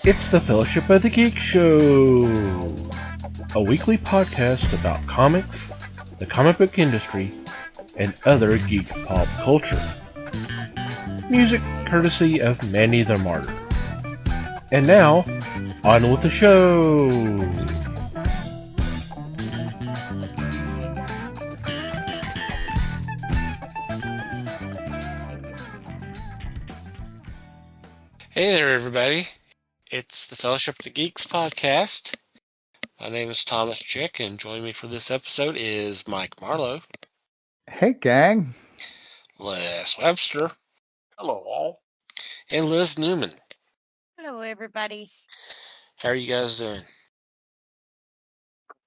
It's the Fellowship of the Geek Show, a weekly podcast about comics, the comic book industry, and other geek pop culture. Music courtesy of Manny the Martyr. And now, on with the show! Hey there, everybody. It's the Fellowship of the Geeks podcast. My name is Thomas Chick, and joining me for this episode is Mike Marlowe, Hey, gang. Les Webster, Hello, all. and Liz Newman. Hello, everybody. How are you guys doing?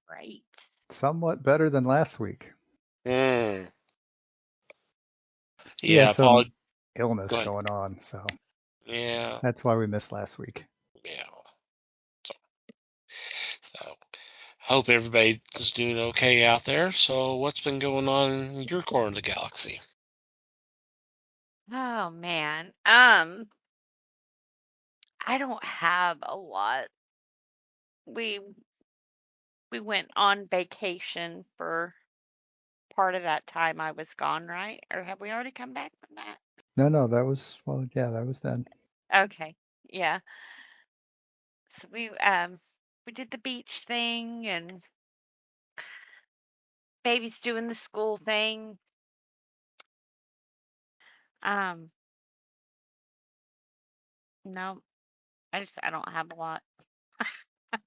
Great. Somewhat better than last week. Yeah, Had some illness Go ahead. going on, so Yeah, that's why we missed last week. yeah. So, hope everybody's doing okay out there. So, what's been going on in your corner of the galaxy? Oh man. I don't have a lot. We went on vacation for part of that time I was gone, right? Or have we already come back from that? No, that was then. Okay. Yeah. So we did the beach thing and baby's doing the school thing. No, I don't have a lot.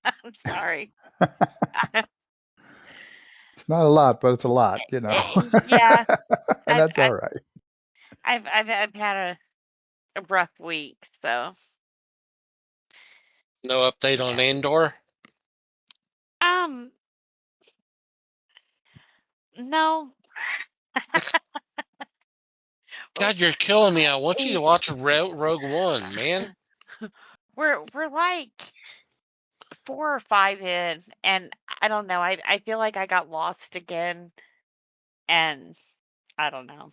I'm sorry. It's not a lot, but it's a lot, you know. Yeah. And that's all right. I've had a rough week, so No update on Andor? no. God, you're killing me. I want you to watch Rogue One, man. We're like 4 or 5 in, and I don't know. I feel like I got lost again, and I don't know.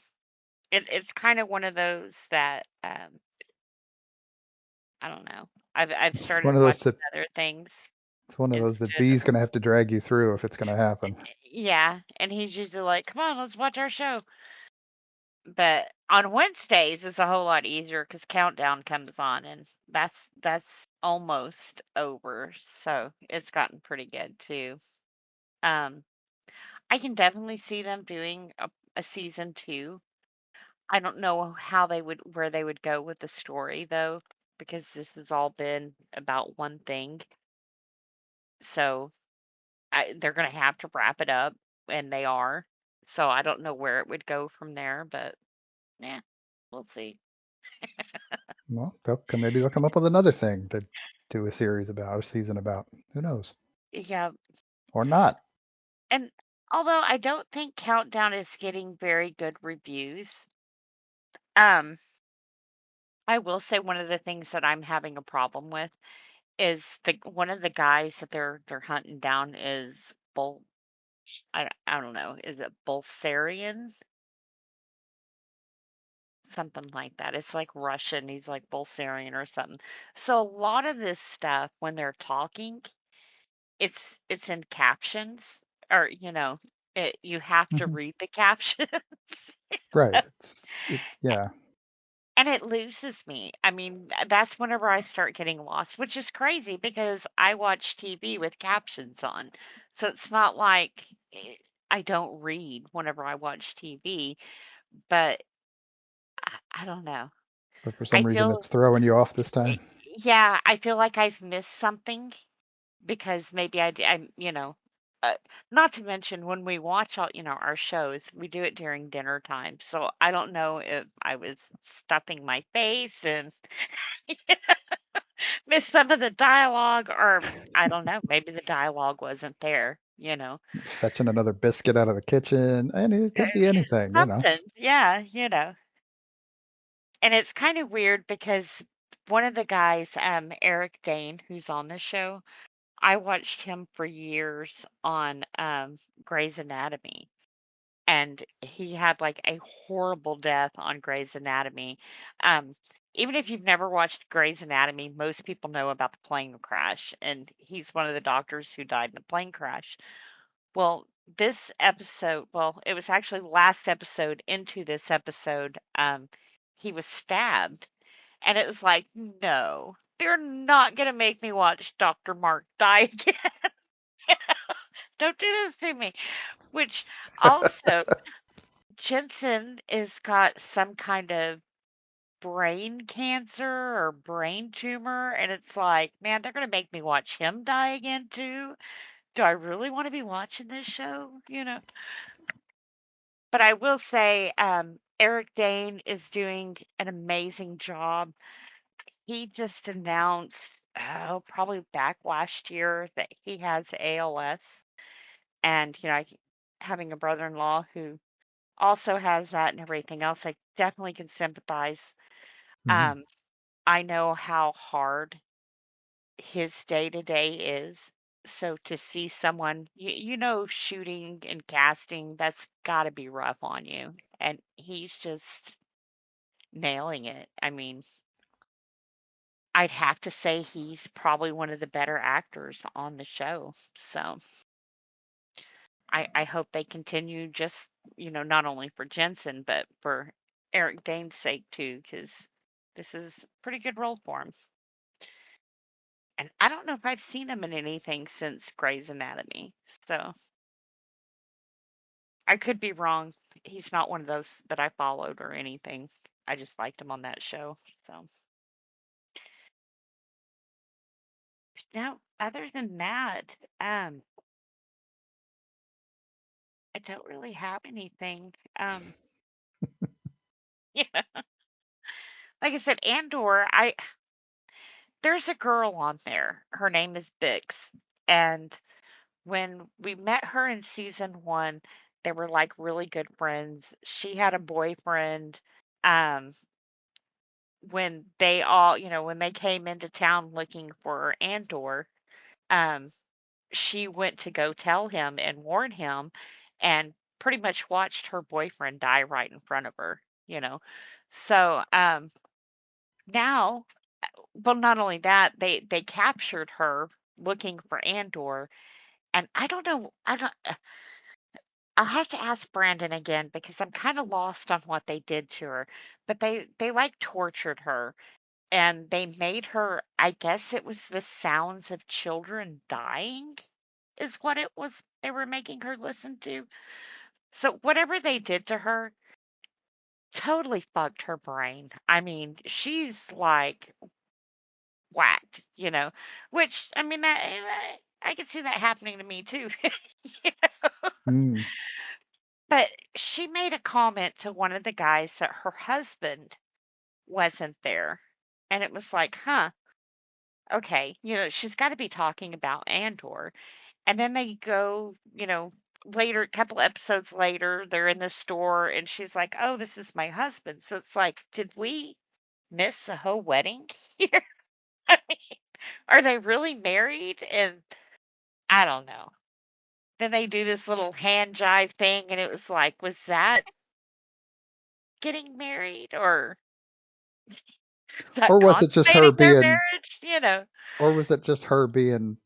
It's kind of one of those that I don't know. I've started one of those watching other things. It's one of those that instead B's of- going to have to drag you through if it's going to happen. Yeah, and he's usually like, "Come on, let's watch our show." But on Wednesdays it's a whole lot easier because Countdown comes on, and that's almost over, so it's gotten pretty good too. I can definitely see them doing a season 2. I don't know where they would go with the story though, because this has all been about one thing. So they're gonna have to wrap it up, and they are. So I don't know where it would go from there, but yeah, we'll see. Well, maybe they'll come up with another thing to do a series about, a season about. Who knows? Yeah, Or not. and although I don't think Countdown is getting very good reviews, um, I will say one of the things that I'm having a problem with is one of the guys that they're hunting down is I don't know, is it Bulgarian? Something like that. It's like Russian. He's like Bulgarian or something. So a lot of this stuff when they're talking, it's in captions, or you have to Mhm. read the captions. Right. Yeah. And it loses me. I mean, that's whenever I start getting lost, which is crazy because I watch TV with captions on. So it's not like I don't read whenever I watch TV, but I don't know. But for I some reason, feel, it's throwing you off this time. yeah, I feel like I've missed something because maybe not to mention when we watch our shows, we do it during dinner time. So I don't know if I was stuffing my face and missed some of the dialogue, or I don't know, maybe the dialogue wasn't there. Fetching another biscuit out of the kitchen. And it could be anything, you know. Something, yeah. And it's kind of weird because one of the guys, Eric Dane, who's on the show, I watched him for years on Grey's Anatomy. and he had like a horrible death on Grey's Anatomy. Um, Even if you've never watched Grey's Anatomy, most people know about the plane crash, and he's one of the doctors who died in the plane crash. Well, this episode, well, it was actually last episode into this episode, he was stabbed, and it was like, no, they're not gonna make me watch Dr. Mark die again. Don't do this to me. Which also, Jensen is got some kind of brain cancer or brain tumor, and it's like, man, they're gonna make me watch him die again too. Do I really want to be watching this show? But I will say, Eric Dane is doing an amazing job. He just announced, oh, probably back last year, that he has ALS, and having a brother-in-law who also has that and everything else, I definitely can sympathize. Mhm. Um, I know how hard his day to day is. So to see someone, shooting and casting, that's got to be rough on you. And he's just nailing it. I mean, I'd have to say he's probably one of the better actors on the show. So I hope they continue just, not only for Jensen, but for Eric Dane's sake too, because this is a pretty good role for him. And I don't know if I've seen him in anything since Grey's Anatomy. So I could be wrong. He's not one of those that I followed or anything. I just liked him on that show. So now, other than that, I don't really have anything. Yeah, like I said, Andor. There's a girl on there. Her name is Bix, and when we met her in season one, they were like really good friends. She had a boyfriend. Um, when they all, when they came into town looking for Andor, um, she went to go tell him and warn him, and pretty much watched her boyfriend die right in front of her, you know. So, now, well, not only that, they captured her looking for Andor, and I don't know, I'll have to ask Brandon again because I'm kind of lost on what they did to her. But they like tortured her, and they made her, I guess it was the sounds of children dying is what it was they were making her listen to. So whatever they did to her totally fucked her brain. I mean, she's like whacked, which I mean I could see that happening to me too. You know? Mm. But she made a comment to one of the guys that her husband wasn't there. And it was like, huh, okay, she's got to be talking about Andor. And then they go, later, a couple episodes later, they're in the store and she's like, oh, this is my husband. So it's like, did we miss a whole wedding here? I mean, are they really married? And I don't know. Then they do this little hand jive thing, and it was like, was that getting married or is that Or was it just her consummating their being, marriage? or was it just her being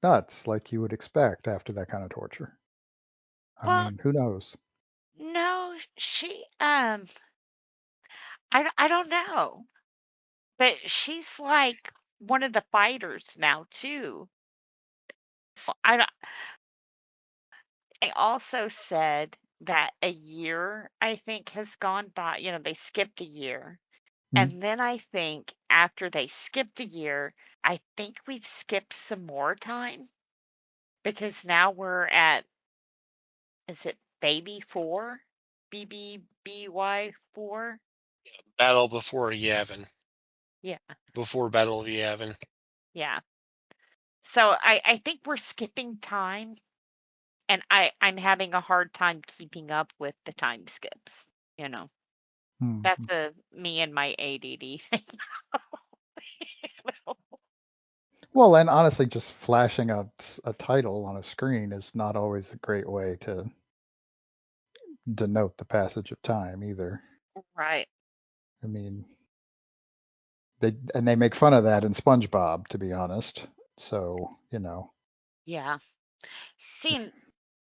nuts like you would expect after that kind of torture? I Well, mean, who knows? no, she, I don't know, but she's like one of the fighters now too. So I also said that a year, I think, has gone by. They skipped a year. Mm. And then I think after they skipped a year, I think we've skipped some more time because now we're at, is it baby 4? BBBY 4? Battle before Yavin. Yeah, Before Battle of Yavin. yeah. So I think we're skipping time, and I'm having a hard time keeping up with the time skips. You know, Mm. that's me and my ADD thing. Well, and honestly, just flashing a title on a screen is not always a great way to denote the passage of time either. Right. I mean, they make fun of that in SpongeBob, to be honest. So, Yeah. Seeing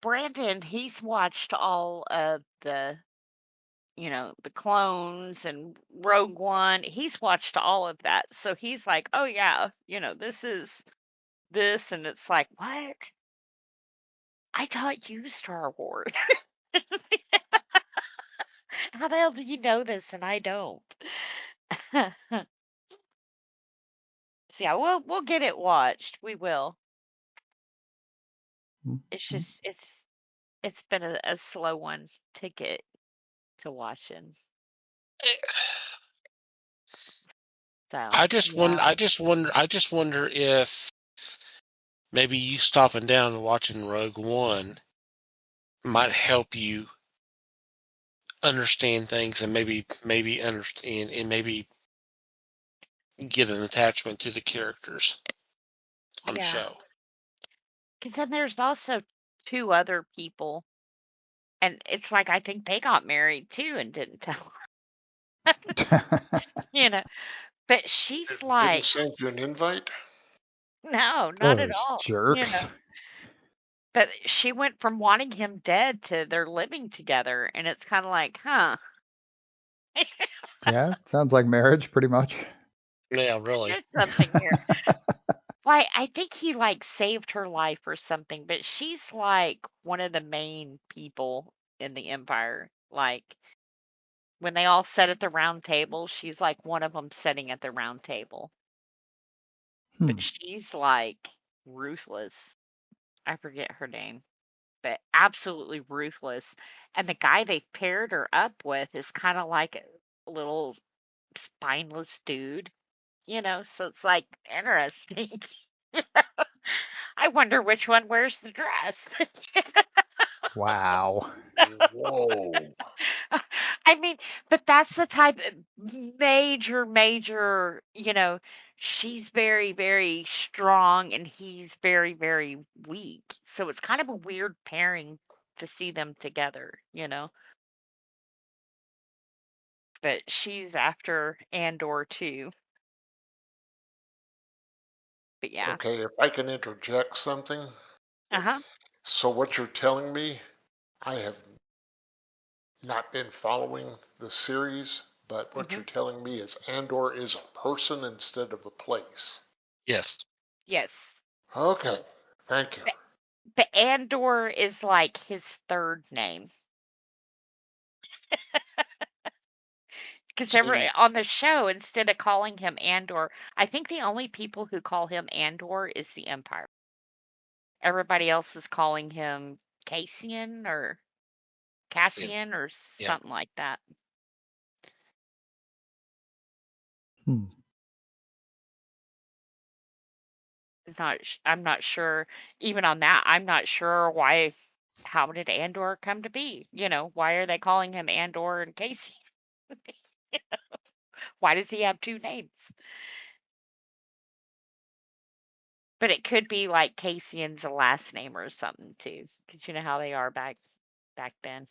Brandon, he's watched all of the clones and Rogue One. He's watched all of that. So he's like, oh, yeah, this is this. And it's like, what? I taught you Star Wars. How the hell do you know this and I don't? So yeah, we'll get it watched. We will. It's Mhm. just it's been a slow one to get to watching. So I just wonder. yeah. I just wonder if maybe you stopping down and watching Rogue One might help you understand things and maybe understand and maybe get an attachment to the characters on the Yeah. show. Because then there's also two other people, and it's like I think they got married too and didn't tell, you know. But she's Didn't like, send you an invite? no, not at Those all, jerks. But she went from wanting him dead to they're living together, and it's kind of like, huh? Yeah, sounds like marriage, pretty much. Yeah, really. There's something here. Why, I think he like saved her life or something, but she's like one of the main people in the Empire. Like when they all sit at the round table, she's like one of them sitting at the round table. But she's like ruthless. I forget her name, but absolutely ruthless. And the guy they paired her up with is kind of like a little spineless dude, So it's like interesting. I wonder which one wears the dress. Wow. Whoa. I mean, but that's the type major, she's very, very strong and he's very, very weak. So it's kind of a weird pairing to see them together. But she's after Andor too. But yeah. Okay, if I can interject something. Uh-huh. So what you're telling me, I have not been following the series, but what Hmm. you're telling me is Andor is a person instead of a place. Yes. Yes. Okay, thank you. But Andor is like his third name. Because every See, on the show, instead of calling him Andor, I think the only people who call him Andor is the Empire. Everybody else is calling him Cassian or yeah, Cassian or yeah. something like that. Hmm. I'm not sure. Even on that, I'm not sure why. How did Andor come to be? Why are they calling him Andor and Cassian? Why does he have two names? But it could be like Cassian's a last name or something too, because you know how they are back then.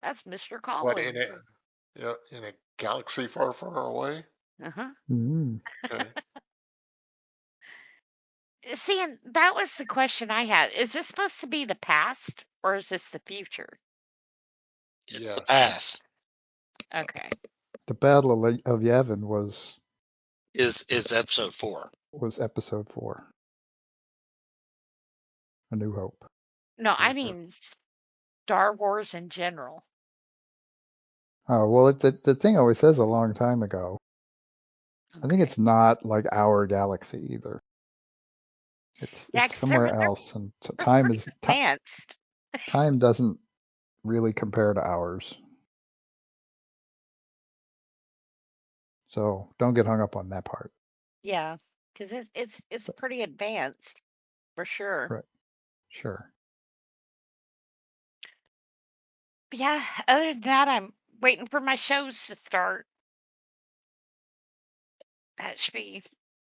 That's Mr. What in Collins. a in a galaxy far, far away? Uh-huh. Mm. Okay. See, and that was the question I had. Is this supposed to be the past or is this the future? It's the Yes. past. Okay. The Battle of Yavin Is episode 4. was episode 4, A New Hope. No, I Mhm. mean Star Wars in general. Oh, well, the thing always says a long time ago. I think Okay. it's not like our galaxy either. Yeah, It's because they're somewhere else, and they're time pretty is advanced. time doesn't really compare to ours. So don't get hung up on that part. Yeah, because it's So, pretty advanced for sure. right, sure. But yeah, other than that, I'm waiting for my shows to start. That should be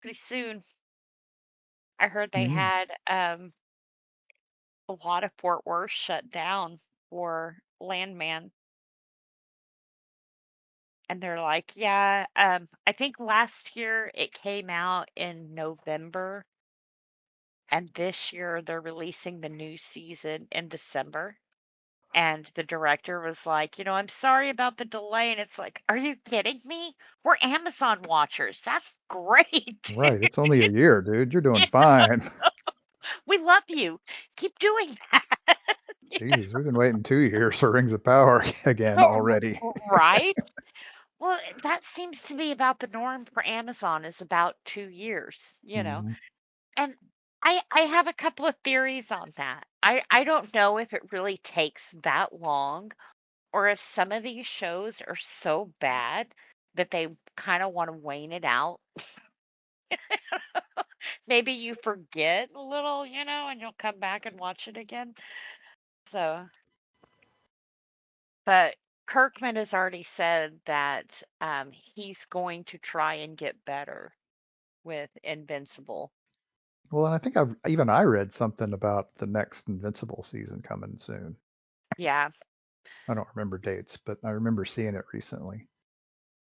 pretty soon. I heard they Mm. had a lot of Fort Worth shut down for Landman. And they're like, yeah, I think last year it came out in November, and this year they're releasing the new season in December. And the director was like, I'm sorry about the delay. And it's like, are you kidding me? We're Amazon watchers. That's great. Right. It's only a year, dude. You're doing fine. We love you. Keep doing that. Jesus, we've been waiting 2 years for Rings of Power again already. Right? Well, that seems to be about the norm for Amazon is about 2 years, Mhm. And I have a couple of theories on that. I don't know if it really takes that long or if some of these shows are so bad that they kind of want to wane it out. Maybe you forget a little, and you'll come back and watch it again. So, but Kirkman has already said that he's going to try and get better with Invincible. Well, and I think I read something about the next Invincible season coming soon. Yeah. I don't remember dates, but I remember seeing it recently.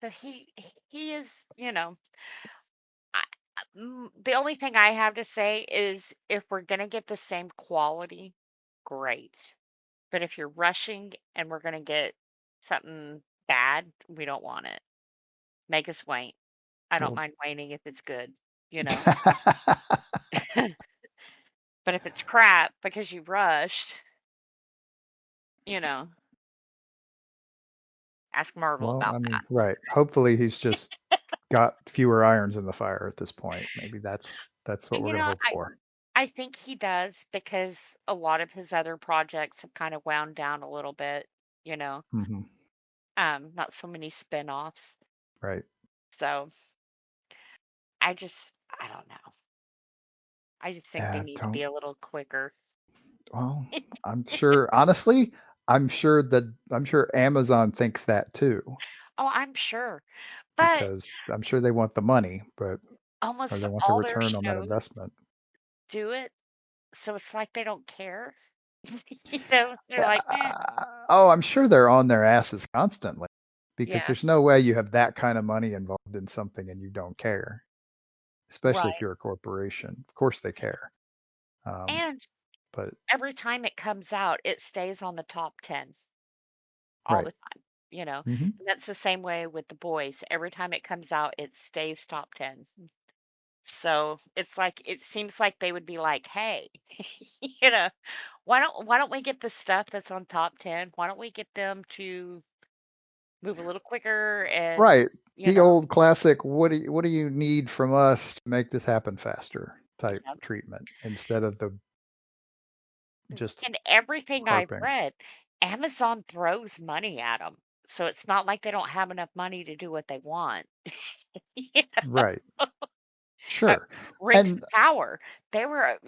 So he is, I, the only thing I have to say is if we're gonna get the same quality, great. But if you're rushing and we're gonna get something bad, we don't want it. Make us wait. I don't Well, mind waiting if it's good, you know. But if it's crap because you rushed, you know, ask Marvel well, about I mean, that. right. Hopefully he's just got fewer irons in the fire at this point. Maybe that's what And we're gonna hope for. I think he does because a lot of his other projects have kind of wound down a little bit, you know. Hmm. Not so many spin-offs. Right. So I don't know. I just think they Yeah, need to don't. be a little quicker. Well, I'm sure, honestly, I'm sure Amazon thinks that too, Oh, I'm sure. But because I'm sure they want the money, or almost they want the all their return on that shows investment. do it, so it's like they don't care. They're like, eh, Oh, I'm sure they're on their asses constantly because yeah, there's no way you have that kind of money involved in something and you don't care, especially if right. you're a corporation. Of course they care. Um, And but every time it comes out, it stays on the top 10 all right. the time. Hmm. And that's the same way with The Boys. Every time it comes out, it stays top 10. So it's like it seems like they would be like, "Hey, you know, why don't we get the stuff that's on top 10? Why don't we get them to move a little quicker and, Right. you The know, old classic, what do you need from us to make this happen faster type yeah." treatment instead of the just And everything I've harping. read, Amazon throws money at them. So it's not like they don't have enough money to do what they want. You know? Right. Uh, Sure. Rings of And Power, they were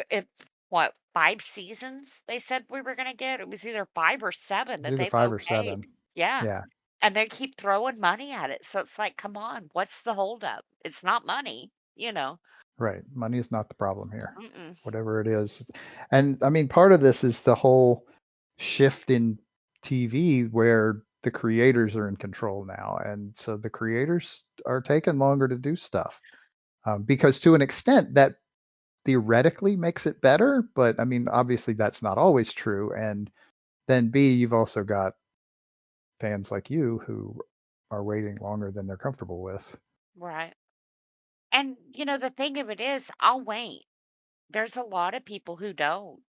what, 5 seasons they said we were gonna get? It was either 5 or 7 it's that either they've 5 or 7. okayed. Yeah. Yeah. And they keep throwing money at it. So it's like, come on, what's the holdup? It's not money. Right. Money is not the problem here. Mm-mm. Whatever it is. And I mean, part of this is the whole shift in TV where the creators are in control now. And so the creators are taking longer to do stuff. Because to an extent, that theoretically makes it better. But I mean, obviously, that's not always true. And then B, you've also got fans like you who are waiting longer than they're comfortable with. Right. And the thing of it is, I'll wait. There's a lot of people who don't.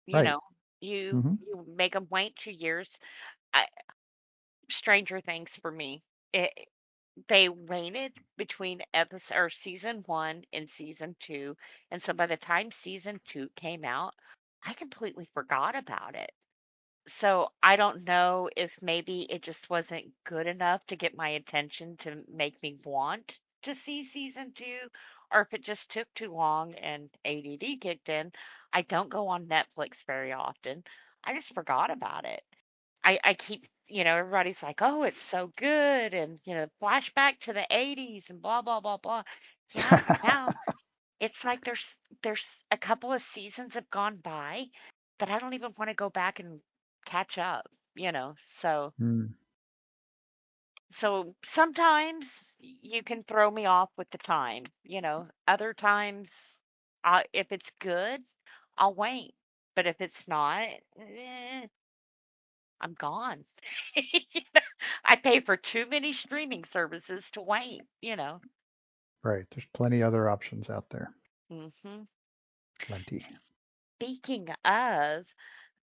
You Right. know, you Hmm. you make them wait 2 years. I, Stranger Things for me. It, they waited between episode or season 1 and season 2, and so by the time season 2 came out, I completely forgot about it. So I don't know if maybe it just wasn't good enough to get my attention to make me want to see season 2, or if it just took too long and ADD kicked in. I don't go on Netflix very often. I just forgot about it. I keep, everybody's like, "Oh, it's so good," and flashback to the 80s and blah blah blah blah. Yeah, but now it's like there's a couple of seasons have gone by that I don't even want to go back and catch up, you know. So Mm, so sometimes you can throw me off with the time, you know. Other times, if it's good, I'll wait. But if it's not, I'm gone. You know, I pay for too many streaming services to wait, you know. right. There's plenty other options out there. Hmm. Plenty. Speaking of,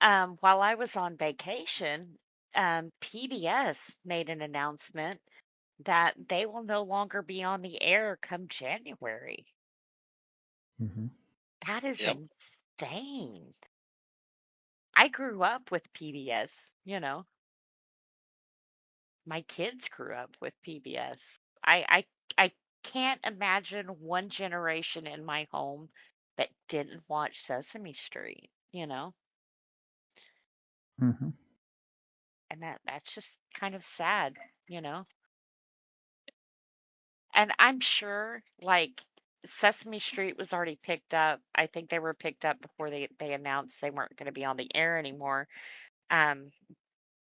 while I was on vacation, PBS made an announcement that they will no longer be on the air come January. Hmm. That is Yep. insane. I grew up with PBS, you know. My kids grew up with PBS. I can't imagine one generation in my home that didn't watch Sesame Street, you know. Hmm. And that's just kind of sad, you know. And I'm sure like Sesame Street was already picked up. I think they were picked up before they announced they weren't going to be on the air anymore. Um,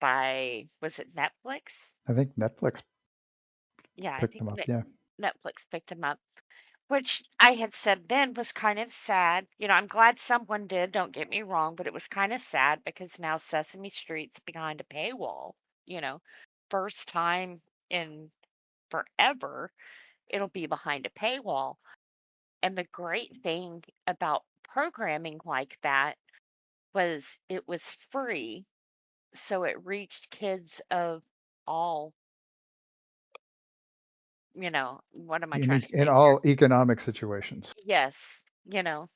by was it Netflix? I think Netflix Yeah, I picked think them up. Yeah. Netflix picked them up, which I had said then was kind of sad. You know, I'm glad someone did, don't get me wrong, but it was kind of sad because now Sesame Street's behind a paywall, you know. First time in forever, it'll be behind a paywall. And the great thing about programming like that was it was free, so it reached kids of all, you know, what am I trying to In say here? all economic situations. Yes, you know,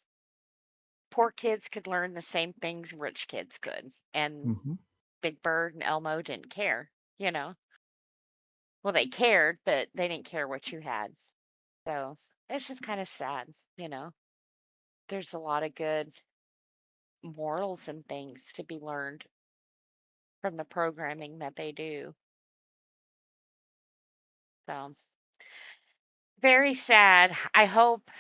poor kids could learn the same things rich kids could. And Hmm. Big Bird and Elmo didn't care, you know. Well, they cared, but they didn't care what you had. So it's just kind of sad, you know. There's a lot of good morals and things to be learned from the programming that they do. So very sad. I hope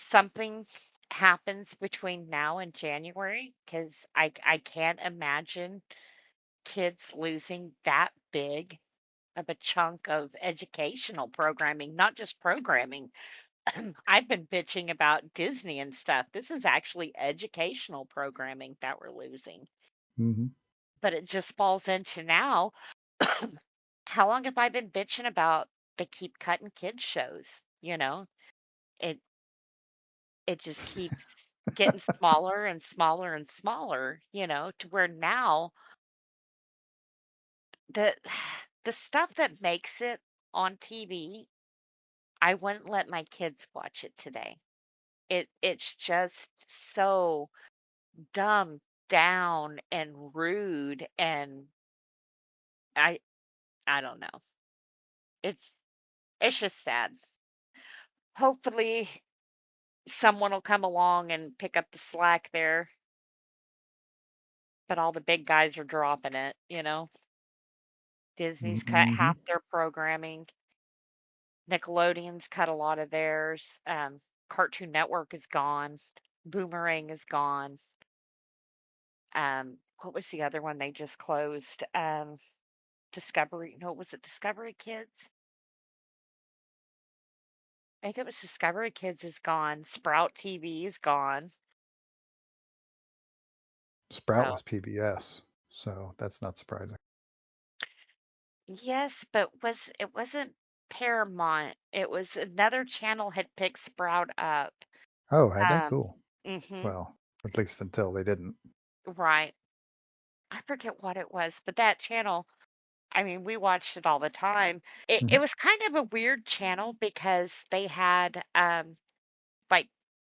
something happens between now and January because I can't imagine kids losing that big of a chunk of educational programming, not just programming. I've been bitching about Disney and stuff. This is actually educational programming that we're losing. Hmm. But it just falls into now. How long have I been bitching about they keep cutting kids shows? You know, it it just keeps getting smaller and smaller and smaller, you know, to where now the the stuff that makes it on TV, I wouldn't let my kids watch it today. It's just so dumbed down and rude and I I don't know. It's it's just sad. Hopefully someone will come along and pick up the slack there, but all the big guys are dropping it, you know. Disney's cut Hmm. half their programming. Nickelodeon's cut a lot of theirs. Cartoon Network is gone. Boomerang is gone. What was the other one they just closed? Discovery. No, was it Discovery Kids? I think it was Discovery Kids is gone. Sprout TV is gone. Sprout So was PBS, so that's not surprising. yes, but it wasn't Paramount. It was another channel had picked Sprout up. Oh, had they? Um, Cool. mhm, Well, at least until they didn't. right. I forget what it was, but that channel, I mean, we watched it all the time. It Hmm. was kind of a weird channel because they had like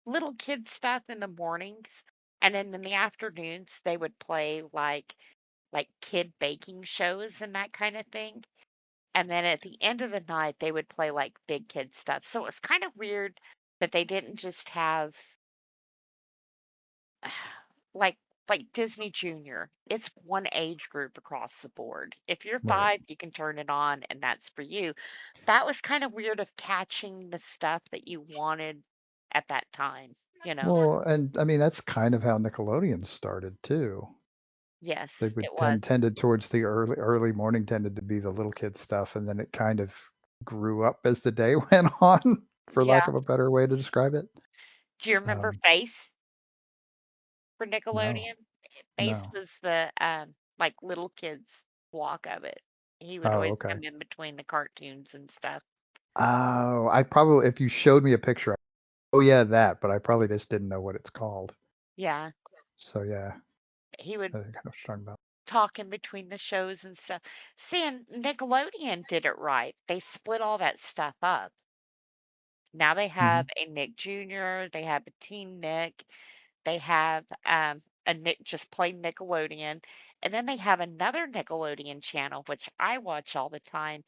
little kid stuff in the mornings, and then in the afternoons they would play like kid baking shows and that kind of thing. And then at the end of the night they would play like big kid stuff. So it was kind of weird that they didn't just have like Disney Junior. It's one age group across the board. If you're Right. 5, you can turn it on and that's for you. That was kind of weird of catching the stuff that you wanted at that time, you know. Well, and I mean that's kind of how Nickelodeon started too. They Yes, would it was. tended towards the early morning tended to be the little kid stuff, and then it kind of grew up as the day went on, for lack Yeah. of a better way to describe it. Do you remember Um, Face for no, Nickelodeon? Face no. was the like little kids block of it. He would Oh, always okay. come in between the cartoons and stuff. Oh, I probably if you showed me a picture, oh yeah, that, but I probably just didn't know what it's called. Yeah, So yeah, he would I think I know what you're talking about. talk in between the shows and stuff. See, and Nickelodeon did it right. They split all that stuff up. Now they Hmm. have a Nick Jr., they have a Teen Nick, they have a Nick just plain Nickelodeon, and then they have another Nickelodeon channel which I watch all the time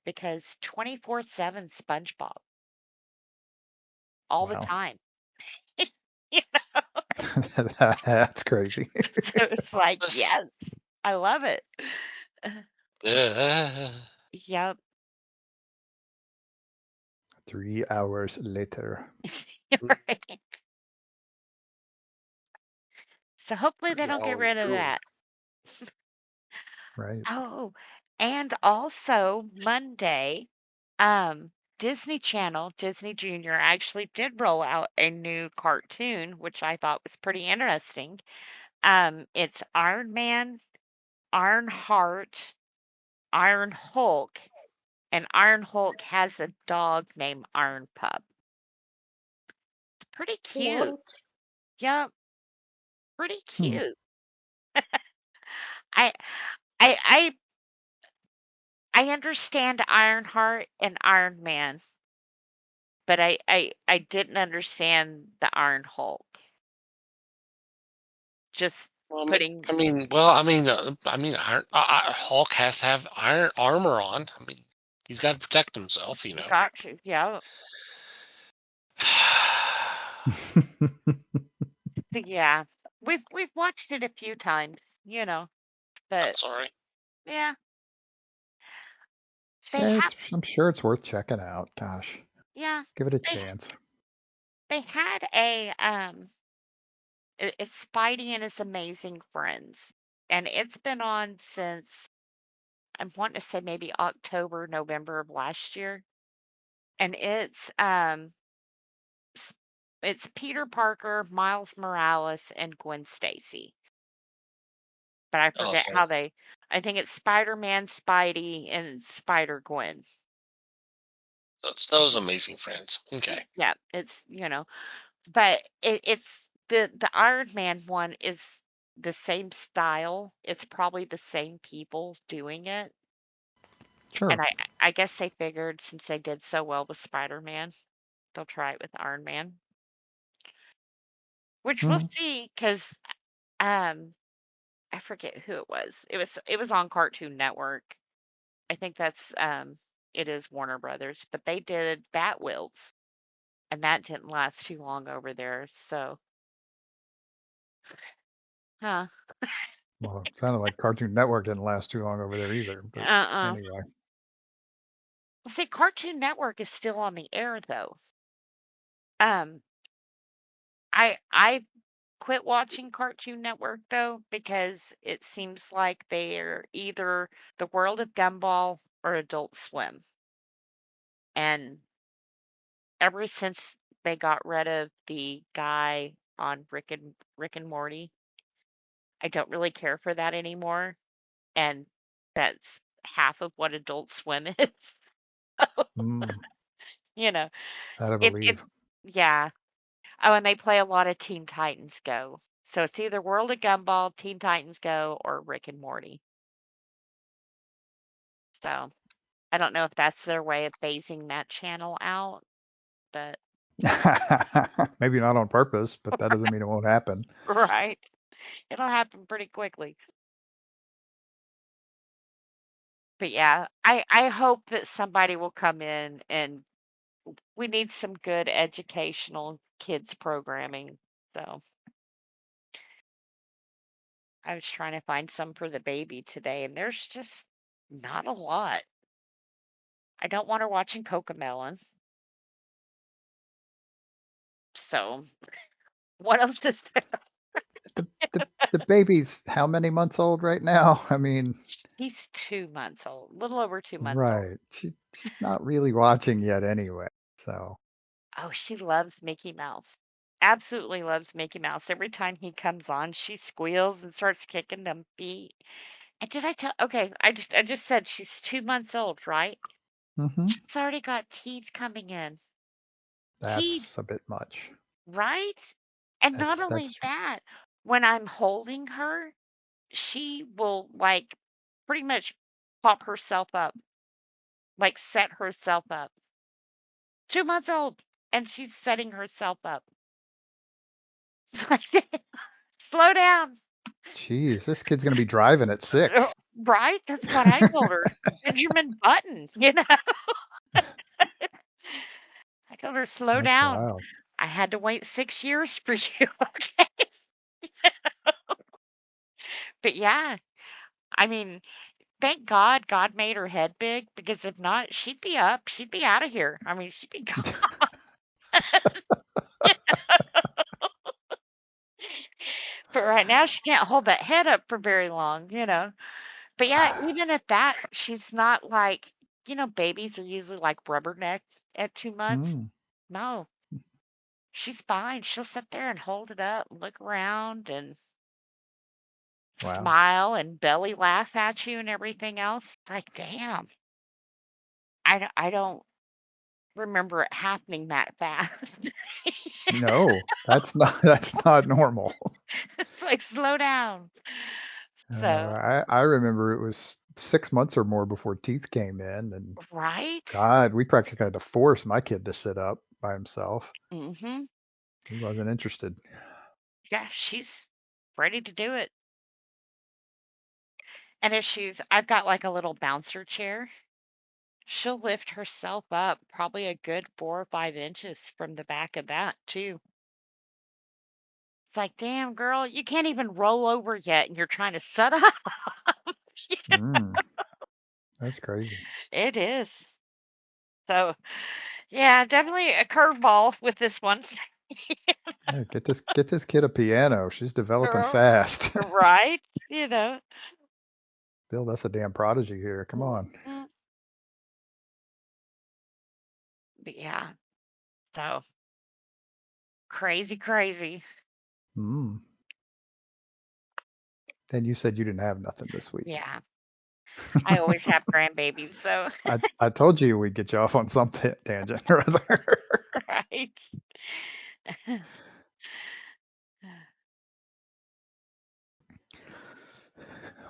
because 24/7 SpongeBob all the Wow, time. You know? that's crazy. So it's like, Yes. yes, I love it. Uh, Yep. 3 hours later, Right. So hopefully they Pretty don't get hourly rid of too. that. right? Oh, and also Monday, um, Disney Channel, Disney Junior actually did roll out a new cartoon, which I thought was pretty interesting. It's Iron Man, Iron Heart, Iron Hulk, and Iron Hulk has a dog named Iron Pup. It's pretty cute. What? Yep, pretty Hmm. cute. I I I I understand Ironheart and Iron Man, but I didn't understand the Iron Hulk. Just well, putting Hulk has to have iron armor on. I mean, he's got to protect himself, you know. got you. Yeah. So yeah. We've watched it a few times, you know, I'm but sorry. yeah, they Yeah, have it's I'm sure it's worth checking out. Gosh, yeah, give it a they chance. they had a it's Spidey and his Amazing Friends. And it's been on since I'm wanting to say maybe October, November of last year. And s- it's Peter Parker, Miles Morales, and Gwen Stacy. But I Oh, forget so how they. I think it's Spider-Man, Spidey, and Spider-Gwen. it's those amazing friends. Okay. Yeah, it's but it's the Iron Man one is the same style. It's probably the same people doing it, and Sure. I guess they figured since they did so well with Spider-Man, they'll try it with Iron Man, which we'll Hmm. see. Because um I forget who it was. It was on Cartoon Network. I think it is Warner Brothers, but they did Batwheels, and that didn't last too long over there. So, huh? Well, it sounded like Cartoon Network didn't last too long over there either. But Uh-uh. anyway, Well, see, Cartoon Network is still on the air though. Um, I quit watching Cartoon Network though because it seems like they're either The World of Gumball or Adult Swim, and ever since they got rid of the guy on Rick and Morty, I don't really care for that anymore, and that's half of what Adult Swim is. mm, You know, that I it believe. yeah. Oh, and they play a lot of Teen Titans Go. So it's either World of Gumball, Teen Titans Go, or Rick and Morty. So I don't know if that's their way of phasing that channel out, but Maybe not on purpose, but that doesn't mean it won't happen. right. It'll happen pretty quickly. But yeah, I hope that somebody will come in, and we need some good educational kids programming. So I was trying to find some for the baby today, and there's just not a lot. I don't want her watching Cocomelon. So what else to say? The baby's how many months old right now? I mean, He's 2 months old, a little over 2 months old. right. She's not really watching yet anyway. So, Oh, she loves Mickey Mouse. Absolutely loves Mickey Mouse. Every time he comes on, she squeals and starts kicking them feet. And did I tell? Okay, I just said she's 2 months old, right? hmm She's already got teeth coming in. Teeth, that's a bit much. right? And not only That's that, when I'm holding her, she will like pretty much pop herself up, like set herself up. 2 months old, and she's setting herself up. Like, slow down. Jeez, this kid's gonna be driving at 6. Right? That's what I told her. Benjamin Button, you know? I told her, slow That's down. wild. I had to wait 6 years for you, okay? But yeah, I mean, thank God God made her head big because if not, she'd be up. She'd be out of here. I mean, she'd be gone. But right now, she can't hold that head up for very long, you know? But yeah, even at that, she's not like, babies are usually like rubbernecked at 2 months. Mm, No, she's fine. She'll sit there and hold it up and look around and wow. smile and belly laugh at you and everything else. It's like, damn, I don't remember it happening that fast. No, that's not normal. It's like, slow down. So, I remember it was 6 months or more before teeth came in, and right? God, we practically had to force my kid to sit up by himself. Mm-hmm. He wasn't interested. Yeah, she's ready to do it. And if I've got like a little bouncer chair. She'll lift herself up probably a good 4 or 5 inches from the back of that, too. It's like, damn, girl, you can't even roll over yet, and you're trying to set up. Mm, that's crazy. It is. So, yeah, definitely a curveball with this one. Yeah, get this kid a piano. She's developing Girl, fast. right? You know. Bill, that's a damn prodigy here. Come on. Mhm. But yeah, so crazy, crazy. Mm. Then you said you didn't have nothing this week. Yeah, I always have grandbabies, so I told you we'd get you off on some tangent or other. right.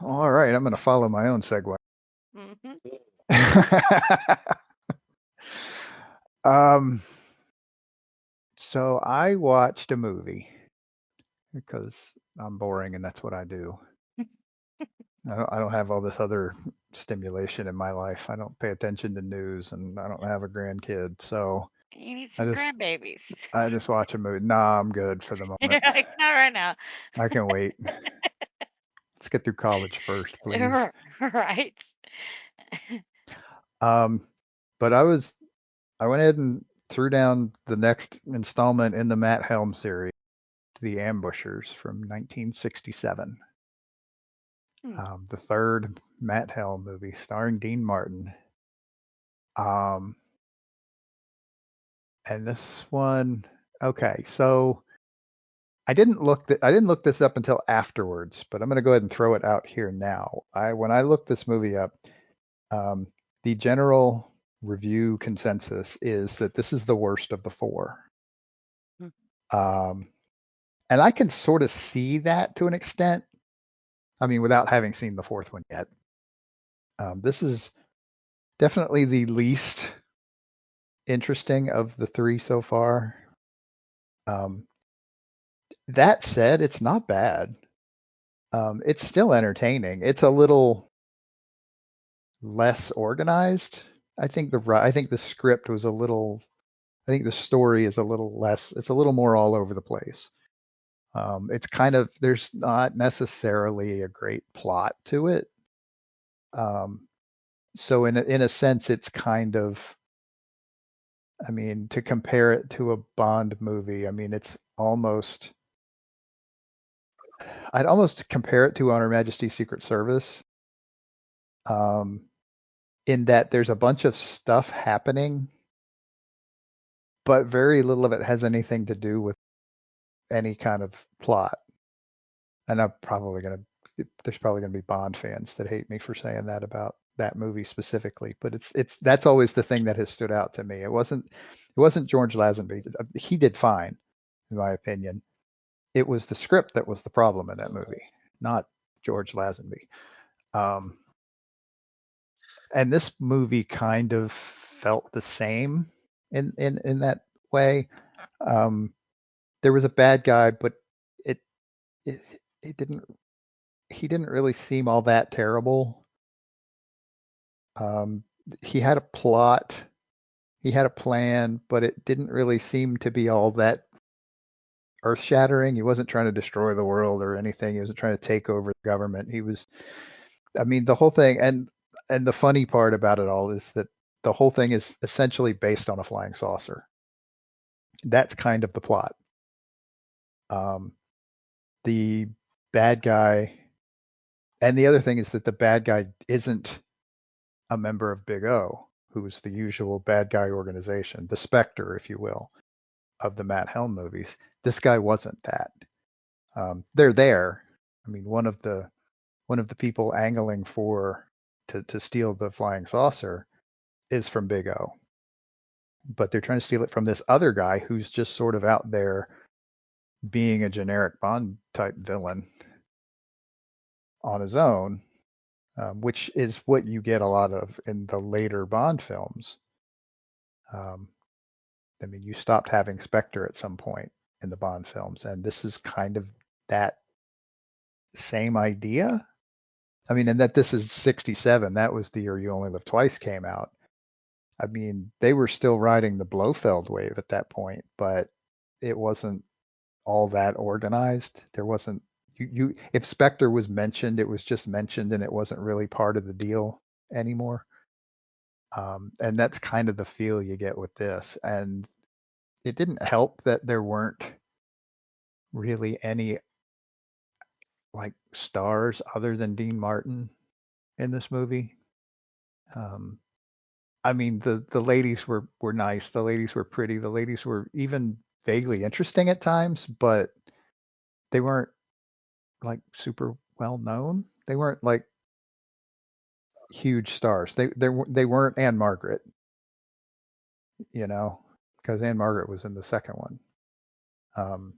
All right, I'm going to follow my own segue. hmm um, so I watched a movie because I'm boring and that's what I do. I don't have all this other stimulation in my life. I don't pay attention to news and I don't have a grandkid, so You need I some just grandbabies. I just watch a movie. Nah, I'm good for the You're moment. like, not right now. I can wait. Let's get through college first, please. Right. Um, but I went ahead and threw down the next installment in the Matt Helm series, The Ambushers from 1967. Hmm. The third Matt Helm movie starring Dean Martin. Um, and this one, okay, so I didn't look this up until afterwards, but I'm going to go ahead and throw it out here now. When I looked this movie up, um, the general review consensus is that this is the worst of the four. Hmm. Um, and I can sort of see that to an extent. I mean, without having seen the fourth one yet. This is definitely the least interesting of the three so far. Um, that said, it's not bad. It's still entertaining. It's a little less organized. I think the script was a little. I think the story is a little less. It's a little more all over the place. It's kind of there's not necessarily a great plot to it. Um, so in a sense, it's kind of I mean, to compare it to a Bond movie, I mean, I'd almost compare it to On Her Majesty's Secret Service, um, in that there's a bunch of stuff happening, but very little of it has anything to do with any kind of plot. And there's probably gonna be Bond fans that hate me for saying that about that movie specifically, but that's always the thing that has stood out to me. It wasn't George Lazenby. He did fine, in my opinion. It was the script that was the problem in that movie, not George Lazenby. Um, and this movie kind of felt the same in that way. Um, there was a bad guy, but it it it didn't he didn't really seem all that terrible. Um, he had a plot, he had a plan, but it didn't really seem to be all that earth shattering. He wasn't trying to destroy the world or anything. He wasn't trying to take over the government. I mean, the whole thing, and the funny part about it all is that the whole thing is essentially based on a flying saucer. That's kind of the plot. Um, the bad guy, and the other thing is that the bad guy isn't a member of Big O, who's the usual bad guy organization, the Spectre, if you will, of the Matt Helm movies. This guy wasn't that. They're there. I mean, one of the people angling to steal the flying saucer is from Big O, but they're trying to steal it from this other guy who's just sort of out there being a generic Bond type villain on his own, which is what you get a lot of in the later Bond films. Um, I mean, you stopped having Spectre at some point in the Bond films, and this is kind of that same idea. I mean, and that this is 67. That was the year You Only Live Twice came out. I mean, they were still riding the Blofeld wave at that point, but it wasn't all that organized. There wasn't if Spectre was mentioned, it was just mentioned and it wasn't really part of the deal anymore. And that's kind of the feel you get with this. And it didn't help that there weren't really any like stars other than Dean Martin in this movie. Um, I mean, the ladies were nice. The ladies were pretty. The ladies were even vaguely interesting at times, but they weren't like super well known. They weren't like huge stars. They weren't Anne Margaret, you know, because Anne Margaret was in the second one. Um,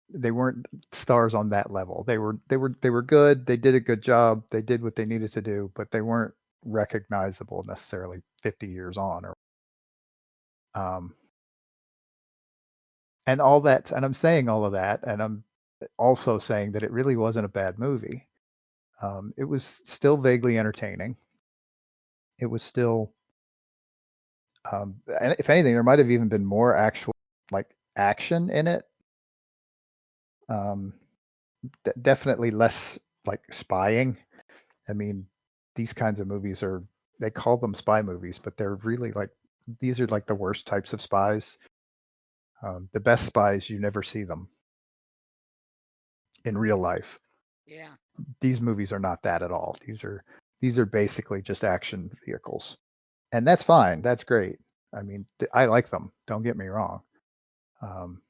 they weren't stars on that level. They were good. They did a good job. They did what they needed to do, but they weren't recognizable necessarily 50 years on or um, and all that. And I'm saying all of that, and I'm also saying that it really wasn't a bad movie. It was still vaguely entertaining. It was still, and if anything, there might have even been more actual like action in it. Um, Definitely less like spying. I mean, these kinds of movies they call them spy movies, but they're really like these are like the worst types of spies. The best spies, you never see them in real life. Yeah. These movies are not that at all. These are basically just action vehicles, and that's fine. That's great. I mean, I like them. Don't get me wrong. Um,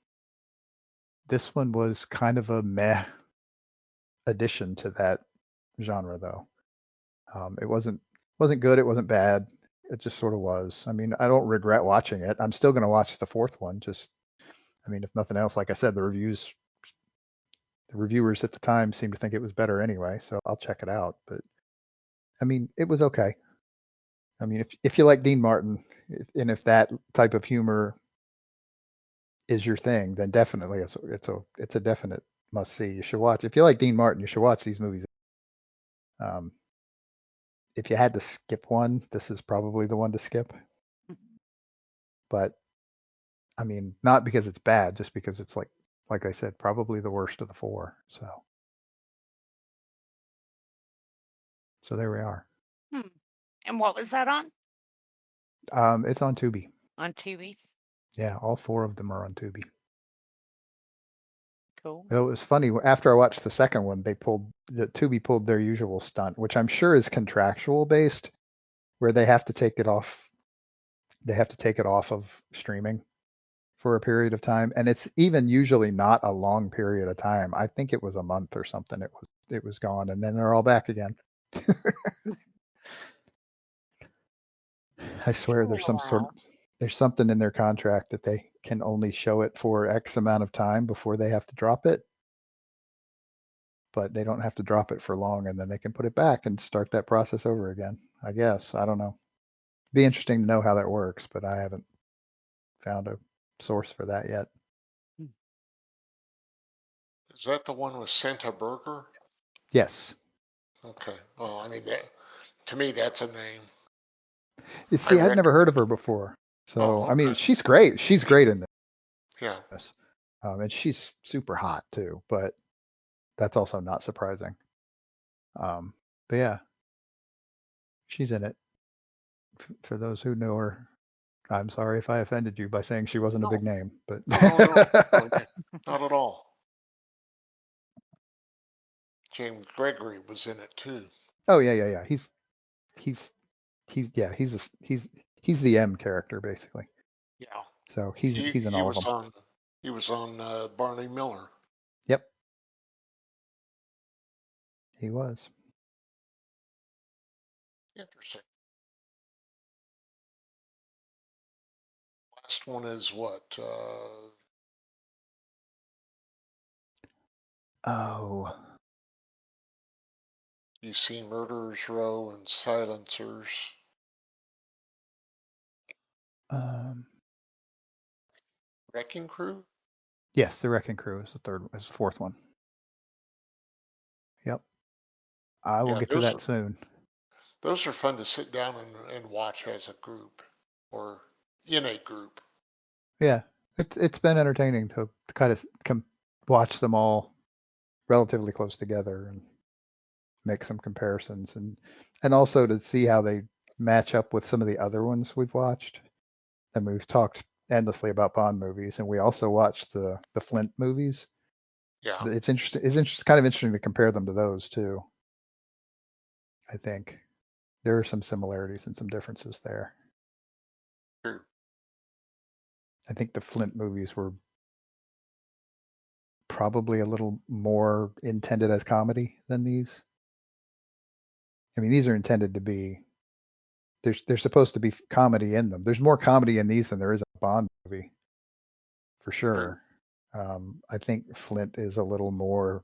this one was kind of a meh addition to that genre, though. It wasn't good. It wasn't bad. It just sort of was. I mean, I don't regret watching it. I'm still going to watch the fourth one. I mean, if nothing else, like I said, the reviewers at the time seemed to think it was better anyway, so I'll check it out. But I mean, it was okay. I mean, if you like Dean Martin, and if that type of humor is your thing, then definitely it's a definite must see. You should watch. If you like Dean Martin, you should watch these movies. Um, if you had to skip one, this is probably the one to skip. But I mean, not because it's bad, just because it's like I said, probably the worst of the four. So there we are. Hmm. And what was that on? It's on Tubi. On Tubi. Yeah, all 4 of them are on Tubi. Cool. It was funny. After I watched the second one, Tubi pulled their usual stunt, which I'm sure is contractual based, where they have to take it off. They have to take it off of streaming for a period of time, and it's even usually not a long period of time. I think it was a month or something. It was gone, and then they're all back again. I swear Wow. there's something in their contract that they can only show it for X amount of time before they have to drop it. But they don't have to drop it for long, and then they can put it back and start that process over again. I guess. I don't know. Be interesting to know how that works, but I haven't found a source for that yet. Is that the one with Santa Burger? Yes. Okay. Well, I mean, to me, that's a name. You I see, I'd never heard of recognize. her before. So, Oh, I mean, okay. she's great. She's great in Yeah. this. And she's super hot too, but that's also not surprising. But yeah, she's in it. For those who know her, I'm sorry if I offended you by saying she wasn't a No. big name, but Oh, no. No, not at all. James Gregory was in it too. oh yeah. He's he's the M character basically. Yeah. So he's in He all of was them. on Barney Miller. Yep, he was. Interesting. Last one is what? Oh, You see Murderers Row and Silencers. um, Wrecking Crew? yes, the Wrecking Crew is the fourth one. Yep, I will Yeah, get to that soon. those are fun to sit down and watch as a group or in a group. Yeah, it's been entertaining to kind of watch them all relatively close together and make some comparisons and also to see how they match up with some of the other ones we've watched. And we've talked endlessly about Bond movies, and we also watched the Flint movies. Yeah. So it's interesting. Kind of interesting to compare them to those too. I think there are some similarities and some differences there. True. I think the Flint movies were probably a little more intended as comedy than these. I mean, these are intended to be. There's supposed to be comedy in them. There's more comedy in these than there is in a Bond movie, for True. sure. I think Flint is a little more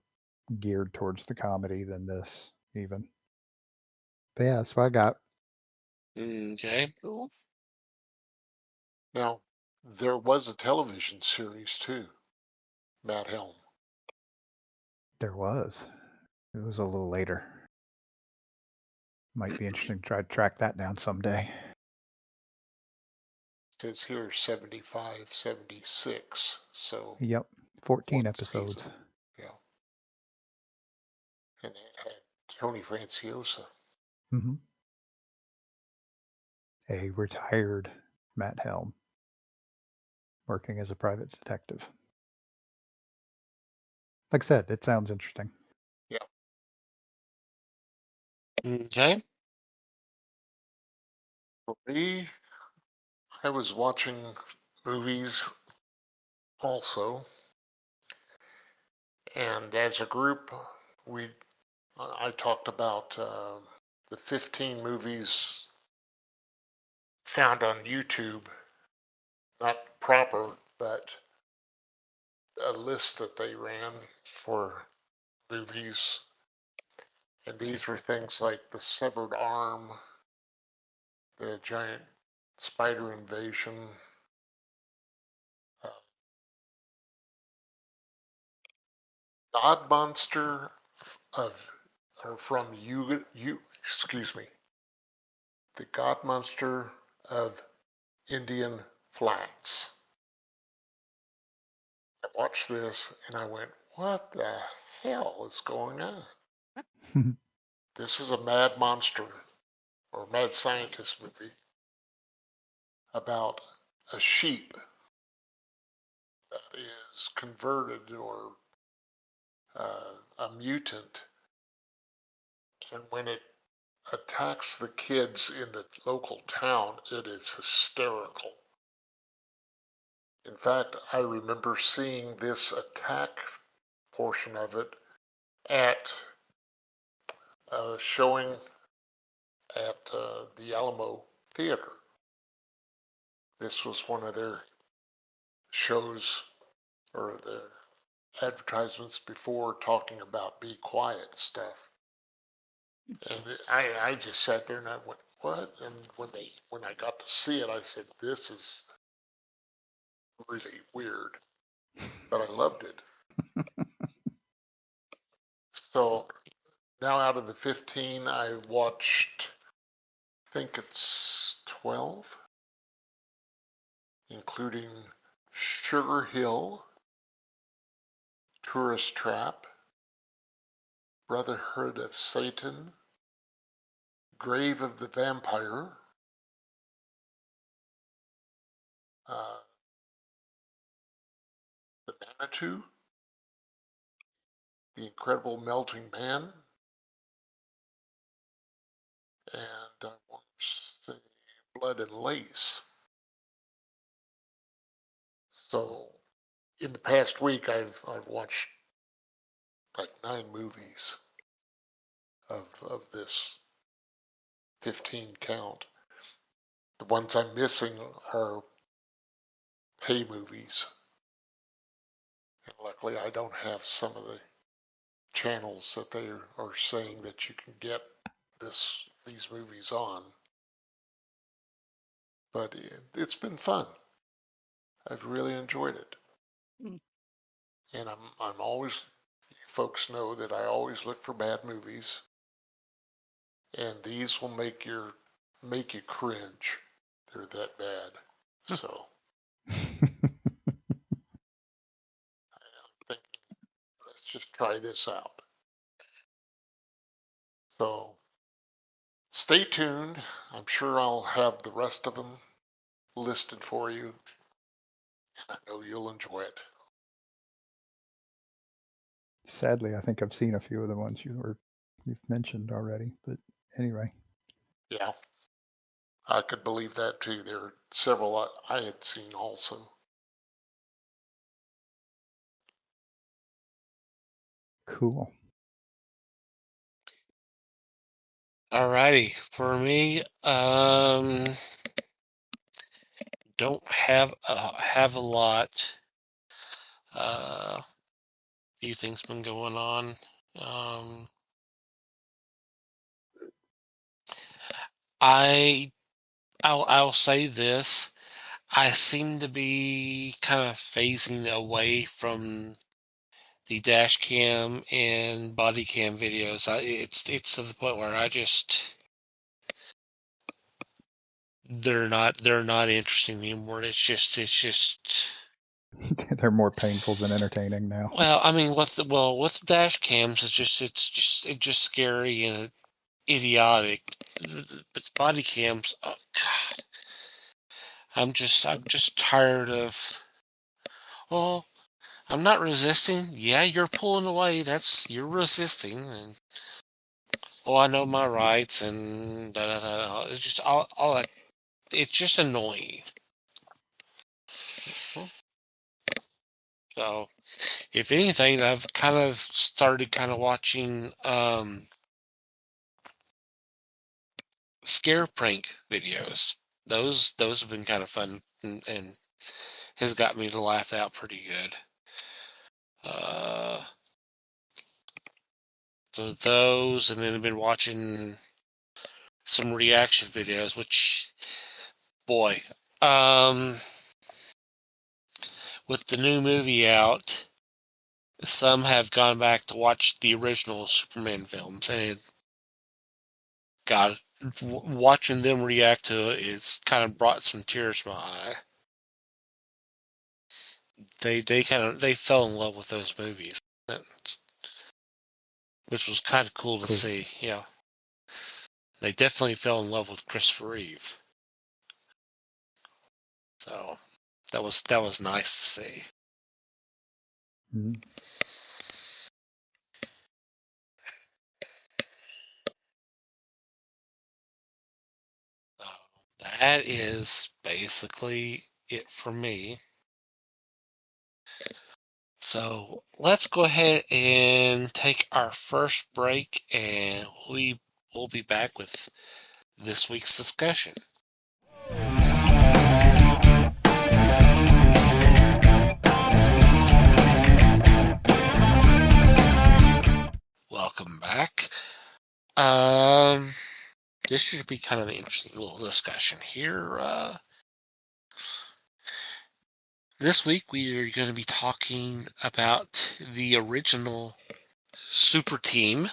geared towards the comedy than this, even. But yeah, that's what I got. Okay. Cool. Now, there was a television series too, Matt Helm. There was. It was a little later. Might be interesting to try to track that down someday. It says here 75, 76. So Yep, 14 one episodes. season. Yeah. And it had Tony Franciosa. hmm A retired Matt Helm working as a private detective. Like I said, it sounds interesting. Yeah. Okay. For me, I was watching movies also, and as a group, we I talked about the 15 movies found on YouTube, not proper, but a list that they ran for movies. And these were things like The Severed Arm, The Giant Spider Invasion, uh, God Monster of, or from excuse me, The God Monster of Indian Flats. I watched this and I went, what the hell is going on? This is a mad monster or mad scientist movie about a sheep that is converted or a mutant, and when it attacks the kids in the local town, it is hysterical. In fact, I remember seeing this attack portion of it at a showing at the Alamo Theater. This was one of their shows or their advertisements before talking about be quiet stuff. And I just sat there and I went, what? And when I got to see it, I said, this is really weird. But I loved it. So now out of the 15, I watched, I think it's 12, including Sugar Hill, Tourist Trap, Brotherhood of Satan, Grave of the Vampire, The Manitou, The Incredible Melting Man, and I want to say Blood and Lace. So in the past week, I've watched like 9 movies of this 15 count. The ones I'm missing are pay movies. And luckily, I don't have some of the channels that they are saying that you can get these movies on. But it's been fun. I've really enjoyed it. Mm. And I'm always, folks know that I always look for bad movies. And these will make you cringe. They're that bad. So I'm thinking, let's just try this out. So stay tuned. I'm sure I'll have the rest of them listed for you. And I know you'll enjoy it. Sadly, I think I've seen a few of the ones you've mentioned already. But anyway, Yeah, I could believe that too. There are several I had seen also. cool. Alrighty, for me, don't have a lot. Few things been going on. I'll say this. I seem to be kind of phasing away from the dash cam and body cam videos. It's to the point where they're not interesting anymore. It's just They're more painful than entertaining now. well, I mean, with the dash cams, it's just scary and idiotic. But the body cams, oh God, I'm just tired of. Well, I'm not resisting. Yeah, you're pulling away. You're resisting. And oh, I know my rights and da da da. It's just all that. It's just annoying. So, if anything, I've kind of started kind of watching scare prank videos. Those have been kind of fun and has got me to laugh out pretty good. So those, and then I've been watching some reaction videos, which boy, with the new movie out, some have gone back to watch the original Superman films, and God, watching them react to it is kind of brought some tears to my eye. They fell in love with those movies, which was kind of cool to see. Yeah, they definitely fell in love with Christopher Reeve. So that was nice to see. Mhm. So that is basically it for me. So let's go ahead and take our first break, and we'll be back with this week's discussion. Welcome back. This should be kind of an interesting little discussion here. This week we are going to be talking about the original Super Team,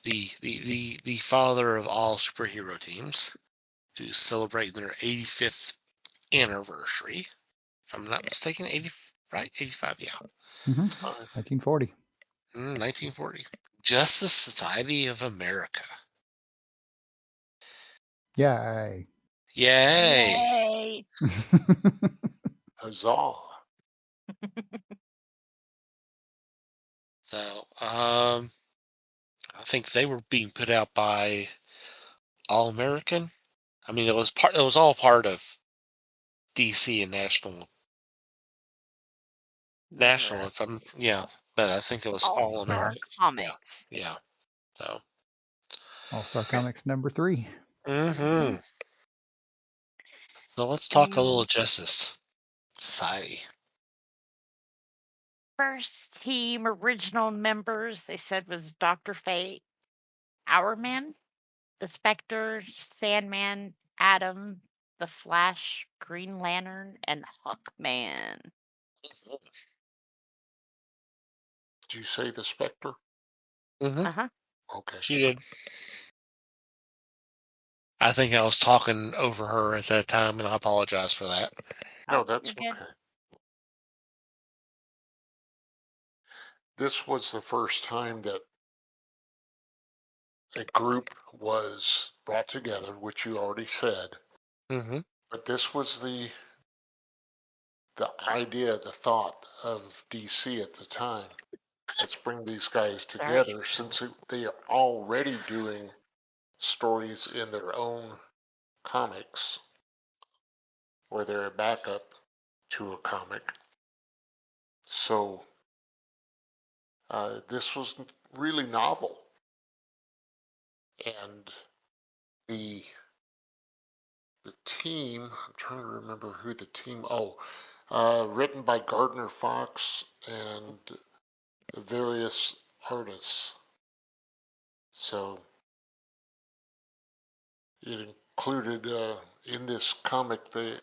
the father of all superhero teams, who's celebrating their 85th anniversary. If I'm not mistaken, 85, yeah. 1940. 1940. Justice Society of America. Yay. Yay! Yay! Huzzah. So, I think they were being put out by All American. I mean, it was all part of DC and National, if I'm, yeah, but I think it was All All-Star American. Comics. Yeah. So, All-Star Comics #3. so let's talk a little And Justice Society. first team original members, they said, was Dr. Fate, Hourman, the Spectre, Sandman, Atom, the Flash, Green Lantern, and Hawkman. Did you say the Spectre? Mm-hmm. Uh-huh. Okay. She did. I think I was talking over her at that time, and I apologize for that. No, Oh, that's you're good. okay. This was the first time that a group was brought together, which you already said. Mm-hmm. But this was the idea, the thought of DC at the time. Let's bring these guys Sorry. together since they are already doing stories in their own comics where they're a backup to a comic. So this was really novel. And the team, I'm trying to remember who the team, written by Gardner Fox and various artists. So it included in this comic I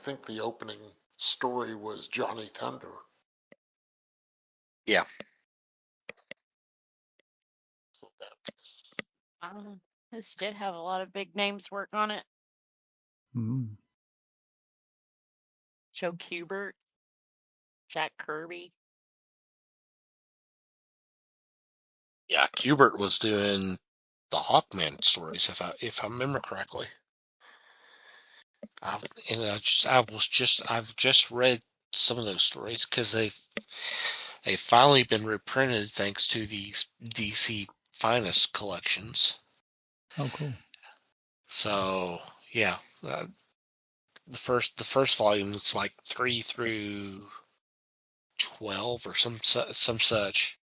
think the opening story was Johnny Thunder. Yeah. So This did have a lot of big names work on it. Mm. Joe Kubert, Jack Kirby. Yeah, Kubert was doing the Hawkman stories, if I remember correctly. I've just read some of those stories because they've finally been reprinted thanks to these DC Finest collections. Oh, cool. So yeah, the first volume it's like 3 through 12 or some such,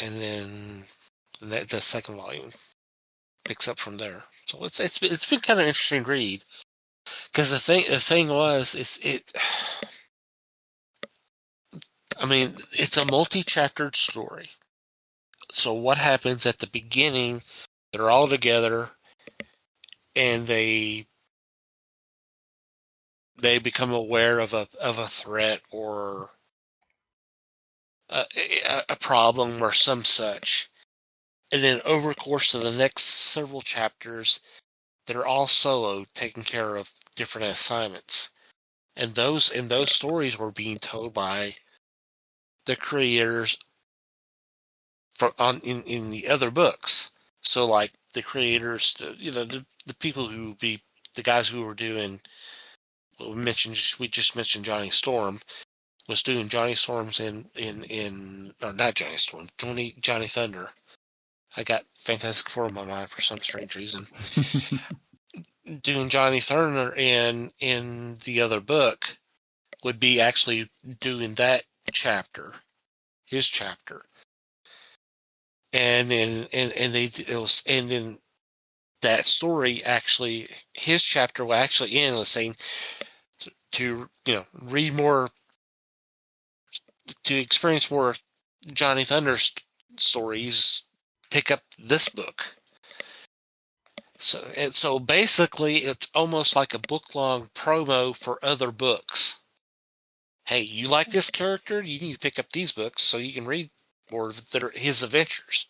and then the second volume picks up from there. So it's been kind of interesting read because the thing was I mean it's a multi-chaptered story. So what happens at the beginning? They're all together and they become aware of a threat or a problem or some such. And then over the course of the next several chapters, they're all solo taking care of different assignments. And those stories were being told by the creators in the other books. So like the creators, the people who would be the guys who were doing, we just mentioned Johnny Storm, was doing Johnny Storms or not Johnny Storm, Johnny Thunder. I got Fantastic Four in my mind for some strange reason. Doing Johnny Thunder in the other book would be actually doing that chapter, his chapter, and then that story actually, his chapter will actually end with saying to read more, to experience more Johnny Thunder's stories, pick up this book. So basically, it's almost like a book-long promo for other books. Hey, you like this character? You need to pick up these books so you can read more of his adventures.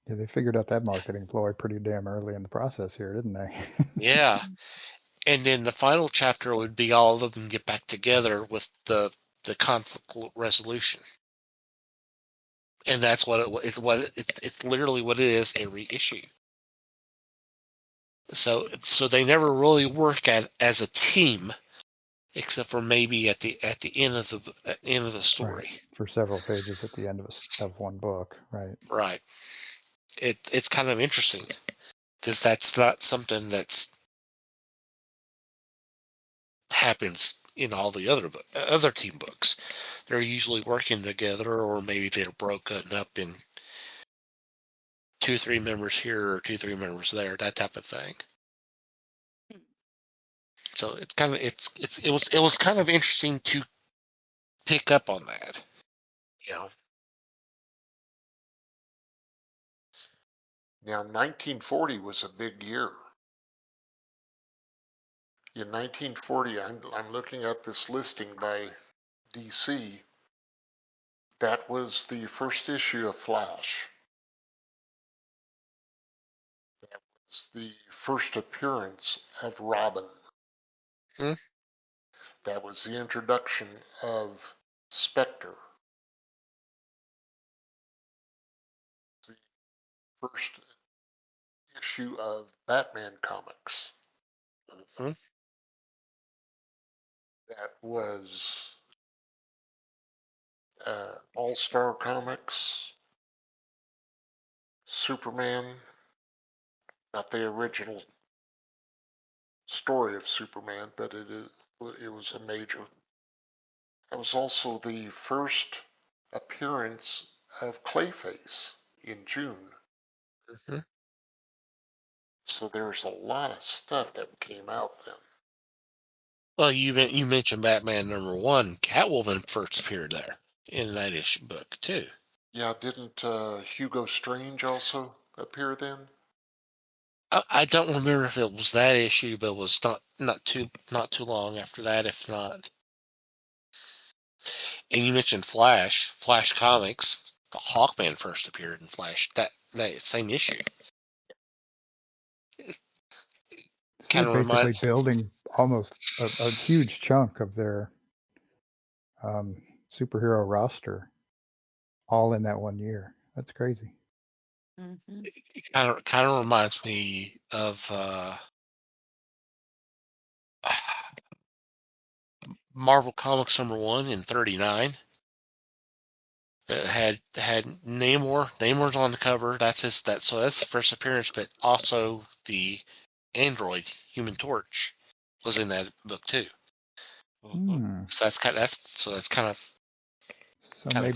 Yeah, they figured out that marketing ploy pretty damn early in the process here, didn't they? Yeah. And then the final chapter would be all of them get back together with the conflict resolution. And that's it's literally what it is every issue. So they never really work as a team, except for maybe at the end of the story. Right. For several pages at the end of one book, right? Right. It's kind of interesting because that's not something that's happens in all the other team books. They're usually working together, or maybe they're broken up in 2-3 members here or 2-3 members there, that type of thing. So it's kind of it was kind of interesting to pick up on that. Yeah. Now, 1940 was a big year. In 1940, I'm looking at this listing by DC. That was the first issue of Flash. That was the first appearance of Robin. Hmm? That was the introduction of Spectre. The first issue of Batman comics. Hmm? That was All-Star Comics, Superman, not the original story of Superman, but it was a major. That was also the first appearance of Clayface in June. Hmm? So there's a lot of stuff that came out then. Well, you mentioned Batman #1. Catwoman first appeared there in that issue book too. Yeah, didn't Hugo Strange also appear then? I don't remember if it was that issue, but it was not too long after that, if not. And you mentioned Flash Comics. The Hawkman first appeared in Flash that same issue. So Kind they're of basically reminds. building almost a huge chunk of their superhero roster all in that one year. That's crazy. Mm-hmm. Kind of reminds me of Marvel Comics #1 in '39. It had Namor. Namor's on the cover. So that's the first appearance, but also the android Human Torch was in that book too. Hmm. So that's kind of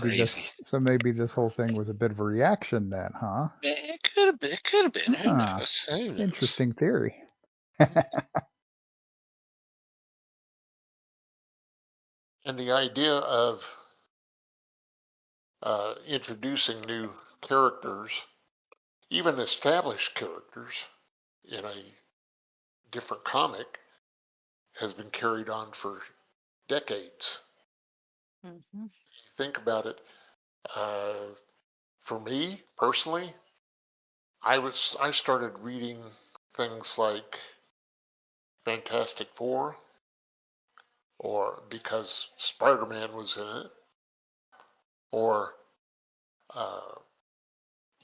crazy. So maybe this whole thing was a bit of a reaction then, huh? It could have been. It could have been. Who Ah, knows? Who knows? interesting theory. And the idea of introducing new characters, even established characters, in a different comic has been carried on for decades. Mm-hmm. Think about it. Uh, for me personally, I started reading things like Fantastic Four, or because Spider-Man was in it, or uh,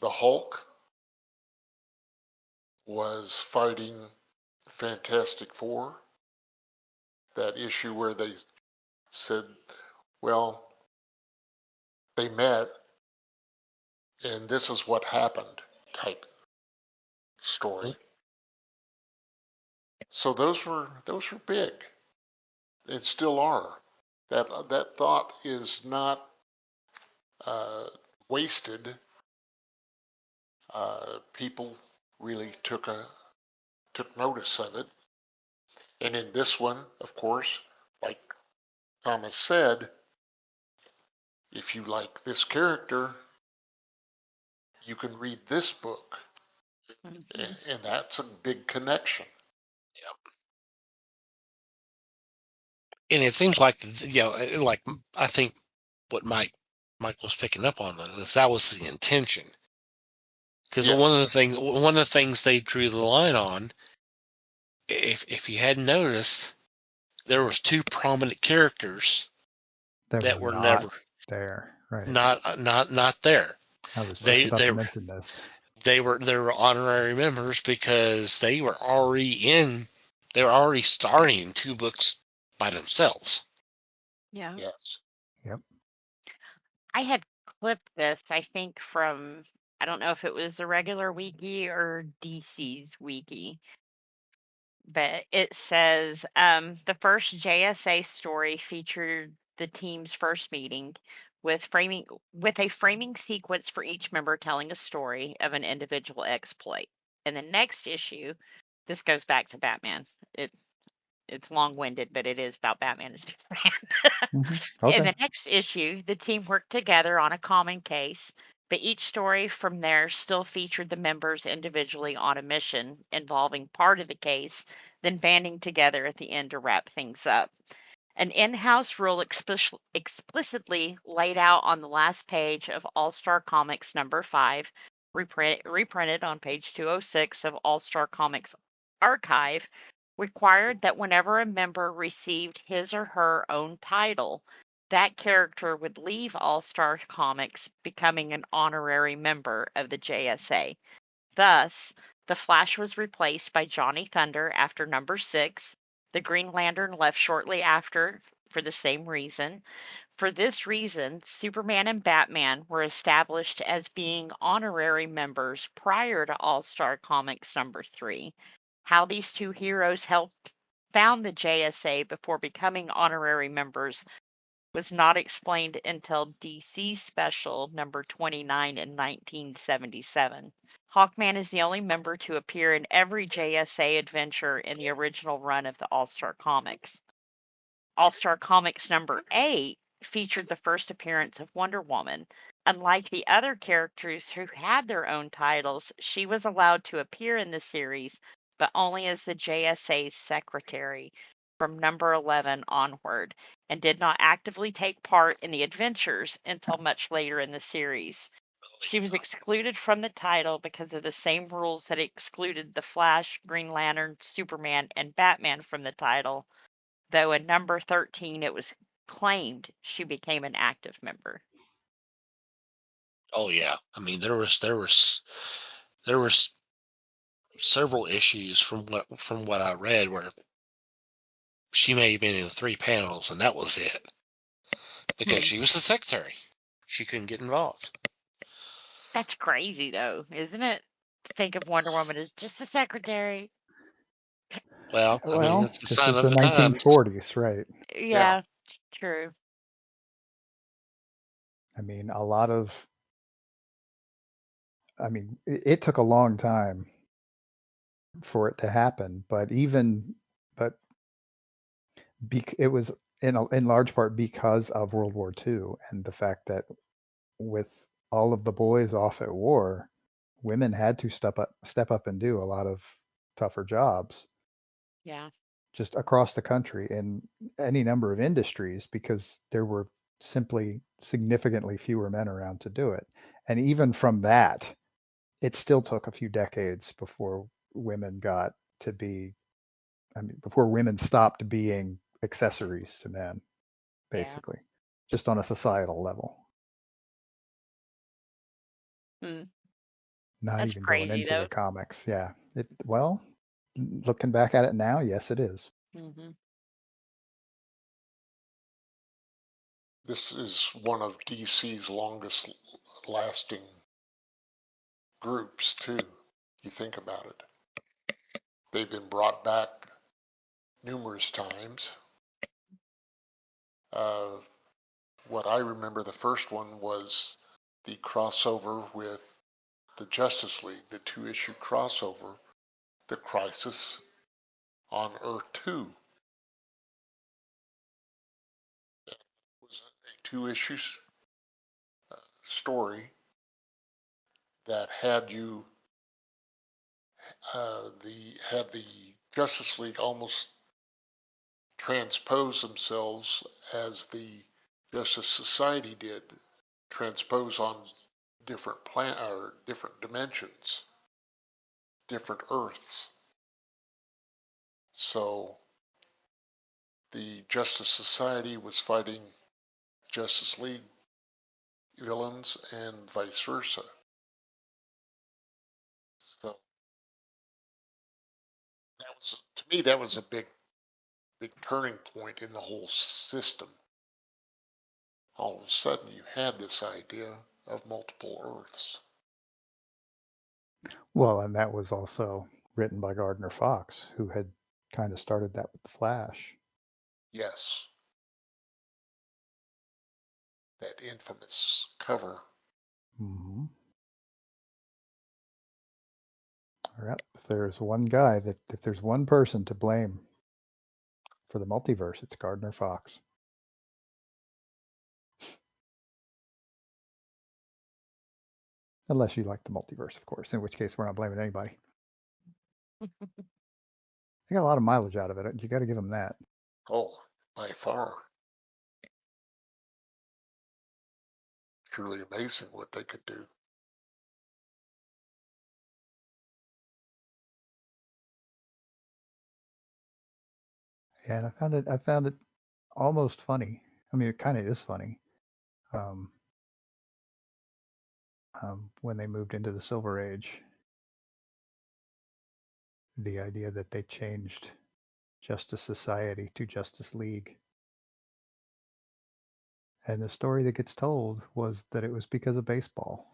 the Hulk was fighting Fantastic Four, that issue where they said, well, they met and this is what happened type story. So those were big and still are. That thought is not wasted. People really took notice of it. And in this one, of course, like Thomas said, if you like this character, you can read this book. Mhm. And that's a big connection. And it seems like, like I think what Mike was picking up on is that was the intention. Because Yes. one of the things they drew the line on, if you hadn't noticed, there was two prominent characters That that were were not never there. Right. not there. I was just They about they to mention this. they were honorary members because they were already starring in two books by themselves. Yeah. Yes. Yep. I had clipped this, I think, from, I don't know if it was a regular wiki or DC's wiki, but it says the first JSA story featured the team's first meeting with a framing sequence for each member telling a story of an individual exploit. In the next issue, this goes back to Batman. It's long-winded, but it is about Batman and Superman. In Okay. the next issue, the team worked together on a common case, but each story from there still featured the members individually on a mission involving part of the case, then banding together at the end to wrap things up. An in house rule explicitly laid out on the last page of All Star Comics number 5, reprinted on page 206 of All Star Comics Archive, required that whenever a member received his or her own title, that character would leave All Star Comics, becoming an honorary member of the JSA. Thus, the Flash was replaced by Johnny Thunder after number 6. The Green Lantern left shortly after for the same reason. For this reason, Superman and Batman were established as being honorary members prior to All Star Comics number 3. How these two heroes helped found the JSA before becoming honorary members was not explained until DC Special number 29 in 1977. Hawkman is the only member to appear in every JSA adventure in the original run of the All Star Comics. All Star Comics number 8 featured the first appearance of Wonder Woman. Unlike the other characters who had their own titles, she was allowed to appear in the series, but only as the JSA's secretary from number 11 onward, and did not actively take part in the adventures until much later in the series. She was excluded from the title because of the same rules that excluded the Flash, Green Lantern, Superman, and Batman from the title, though in number 13 it was claimed she became an active member. Oh yeah, I mean there was several issues from what I read where she may have been in 3 panels and that was it because she was the secretary. She couldn't get involved. That's crazy, though, isn't it? To think of Wonder Woman as just a secretary. Well, I mean, Well, it's the this sign was of the the times. 1940s, right? Yeah, true. I mean, it took a long time for it to happen, but it was in large part because of World War II and the fact that with all of the boys off at war, women had to step up and do a lot of tougher jobs Yeah. just across the country in any number of industries because there were simply significantly fewer men around to do it. And even from that, it still took a few decades before women got to be, before women stopped being accessories to men, Yeah. basically, just on a societal level. Hmm. Not That's even going crazy, into the though. comics. Yeah. Well, looking back at it now, yes, it is. Hmm. This is one of DC's longest lasting groups, too. You think about it. They've been brought back numerous times. What I remember, the first one was the crossover with the Justice League, the 2-issue crossover, The Crisis on Earth 2. It was a 2-issue story that had the Justice League almost transpose themselves as the Justice Society did, transpose on different or different dimensions, different Earths. So the Justice Society was fighting Justice League villains and vice versa. So to me, that was a big turning point in the whole system. All of a sudden, you had this idea of multiple Earths. Well, and that was also written by Gardner Fox, who had kind of started that with the Flash. Yes. That infamous cover. Mm-hmm. Yep. If there's one person to blame for the multiverse, it's Gardner Fox. Unless you like the multiverse, of course, in which case we're not blaming anybody. They got a lot of mileage out of it. You got to give them that. Oh, by far. Truly amazing what they could do. Yeah, and I found it almost funny. I mean, it kind of is funny. Um, when they moved into the Silver Age, the idea that they changed Justice Society to Justice League. And the story that gets told was that it was because of baseball.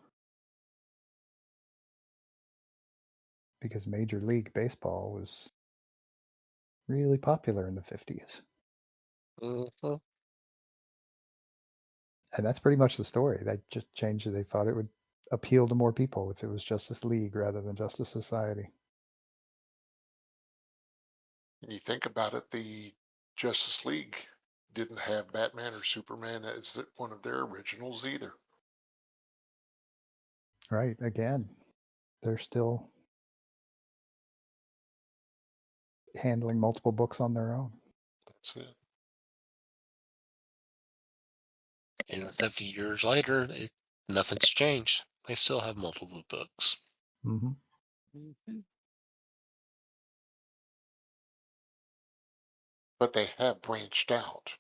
Because Major League Baseball was really popular in the 50s. Mm-hmm. And that's pretty much the story. They just changed it. They thought it would appeal to more people if it was Justice League rather than Justice Society. And you think about it, the Justice League didn't have Batman or Superman as one of their originals either. Right. Again, they're still handling multiple books on their own. That's it. And a few years later, nothing's changed. They still have multiple books. Mm-hmm. Hmm. But they have branched out.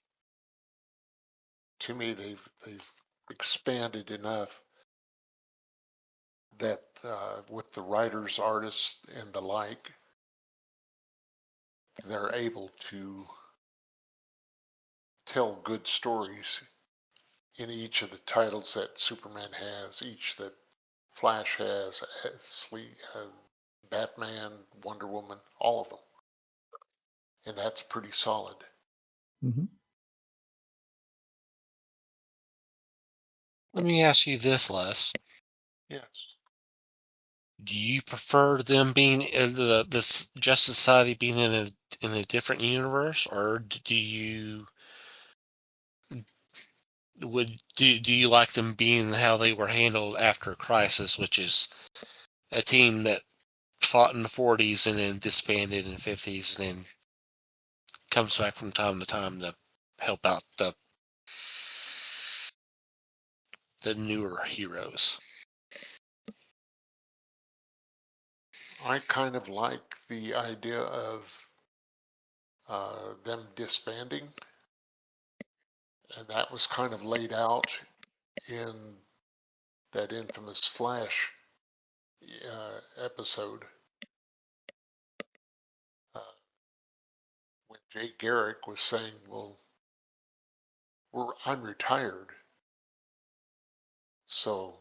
To me, they've expanded enough that with the writers, artists, and the like, they're able to tell good stories in each of the titles that Superman has, each that Flash has, Batman, Wonder Woman, all of them. And that's pretty solid. Mm-hmm. Let me ask you this, Les. Yes. Do you prefer them being in this Justice Society being in a different universe, or do you do you like them being how they were handled after Crisis, which is a team that fought in the 40s and then disbanded in the 50s and then comes back from time to time to help out the newer heroes? I kind of like the idea of them disbanding, and that was kind of laid out in that infamous Flash episode. when Jay Garrick was saying, well, I'm retired, so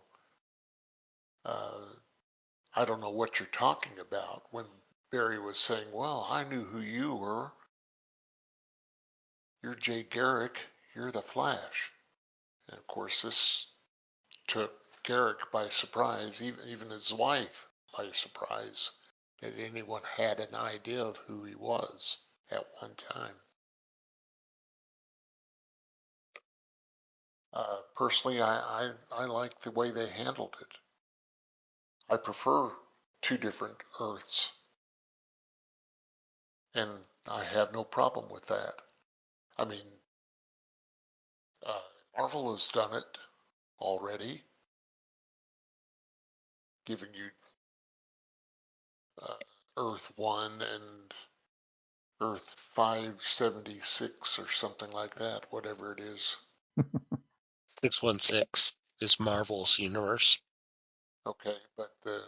I don't know what you're talking about. When Barry was saying, well, I knew who you were. You're Jay Garrick. You're the Flash. And of course, this took Garrick by surprise, even his wife by surprise, that anyone had an idea of who he was at one time. Personally, I like the way they handled it. I prefer two different Earths, and I have no problem with that. I mean, Marvel has done it already, giving you Earth 1 and Earth 576 or something like that, whatever it is. 616 is Marvel's universe. Okay, but the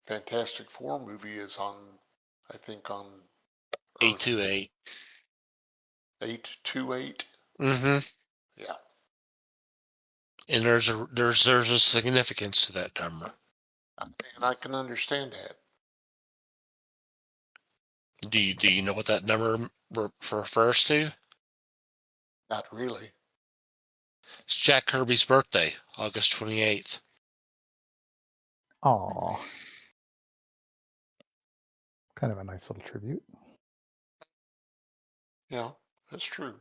Fantastic Four movie is on, I think, on Earth 828. 828. Mm-hmm. Yeah. And there's a significance to that number. And I can understand that. Do you know what that number refers to? Not really. It's Jack Kirby's birthday, August 28th. Aw. Kind of a nice little tribute. Yeah, that's true.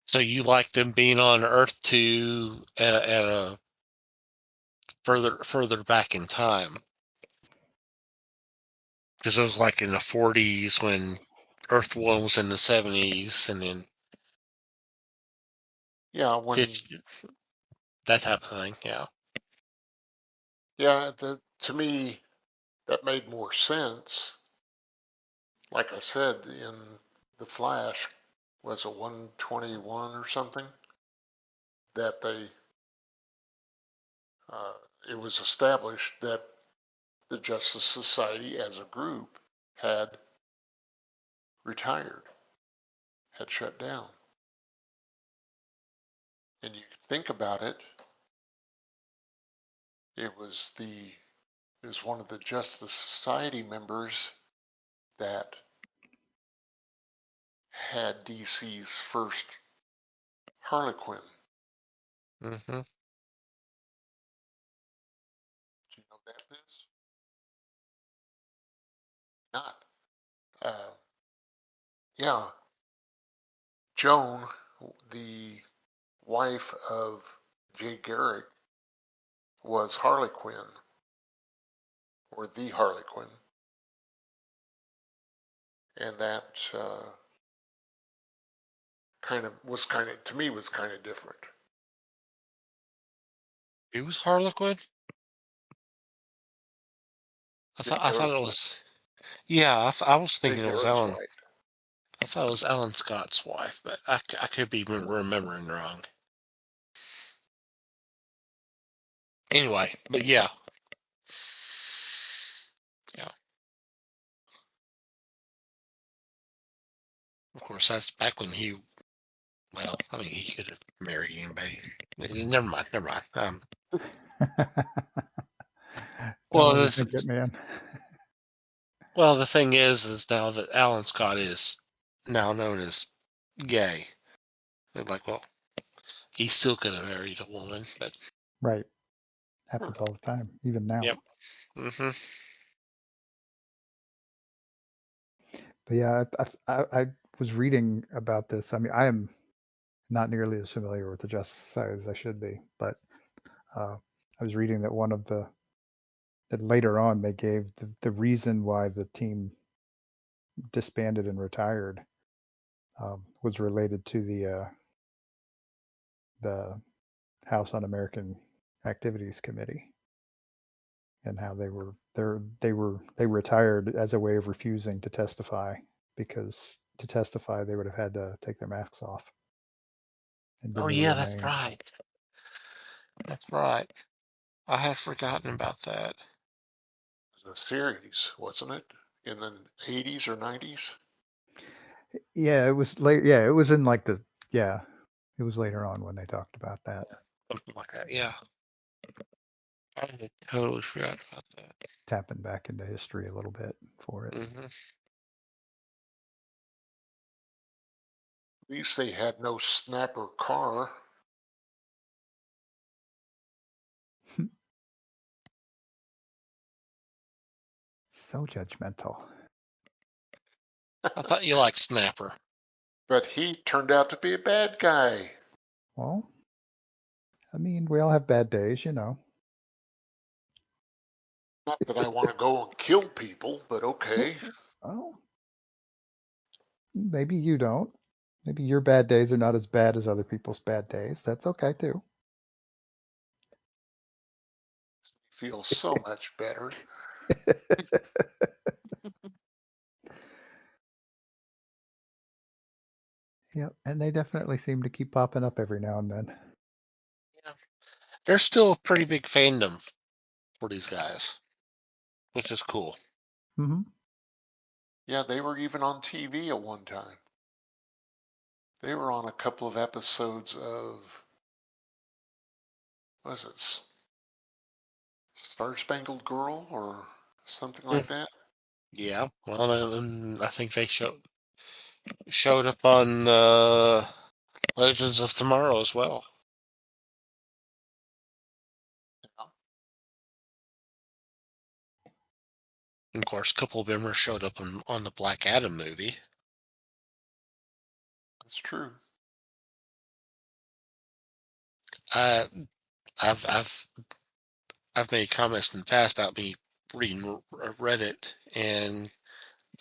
So you like them being on Earth 2 at a further back in time? Because it was like in the 40s when Earth 1 was in the 70s, and then Yeah, when 50, that type of thing. Yeah. yeah, to me that made more sense. Like I said, in the Flash was a 121 or something that it was established that the Justice Society as a group had retired, had shut down. And you think about it, it was one of the Justice Society members that had DC's first Harley Quinn. Mm-hmm. Do you know that, Liz? Not. Yeah, Joan, the wife of Jay Garrick, was Harley Quinn, or the Harley Quinn, and that to me was kind of different. It was Harlequin? Jay I thought it Garrick's, was. Yeah, I was Jay thinking it was Garrick's Ellen. wife. I thought it was Alan Scott's wife, but I could be remembering wrong. Anyway, but yeah. Of course, that's back when well, I mean, he could have married anybody. Never mind. Don't Well, overthink it, man. well, the thing is now that Alan Scott is now known as gay. They're like, well, he still could have married a woman, but Right. Happens all the time, even now. yep. Mm-hmm. But yeah, I was reading about this. I mean, I am not nearly as familiar with the Justice Society as I should be, but I was reading that that later on they gave the reason why the team disbanded and retired was related to the House Un-American Activities Committee and how they retired as a way of refusing to testify because to testify they would have had to take their masks off and Oh given the yeah, real that's names. right. That's right. I had forgotten about that. a series, wasn't it? In the 80s or 90s? Yeah, it was late. Yeah, it was in like it was later on when they talked about that. Something like that, yeah. I had totally forgot about that. Tapping back into history a little bit for it. Mm-hmm. At least they had no snapper car. So judgmental. I thought you liked Snapper. But he turned out to be a bad guy. Well, I mean, we all have bad days, you know. Not that I want to go and kill people, but okay. Well, maybe you don't. Maybe your bad days are not as bad as other people's bad days. That's okay too. Feel so much better. Yep, and they definitely seem to keep popping up every now and then. Yeah. There's still a pretty big fandom for these guys, which is cool. Mm-hmm. Yeah, they were even on TV at one time. They were on a couple of episodes of, what was it, Star Spangled Girl or something like that? Yeah, well, I think they showed up on Legends of Tomorrow as well. And of course, a couple of them showed up on the Black Adam movie. That's true. I've made comments in the past about me reading Reddit, and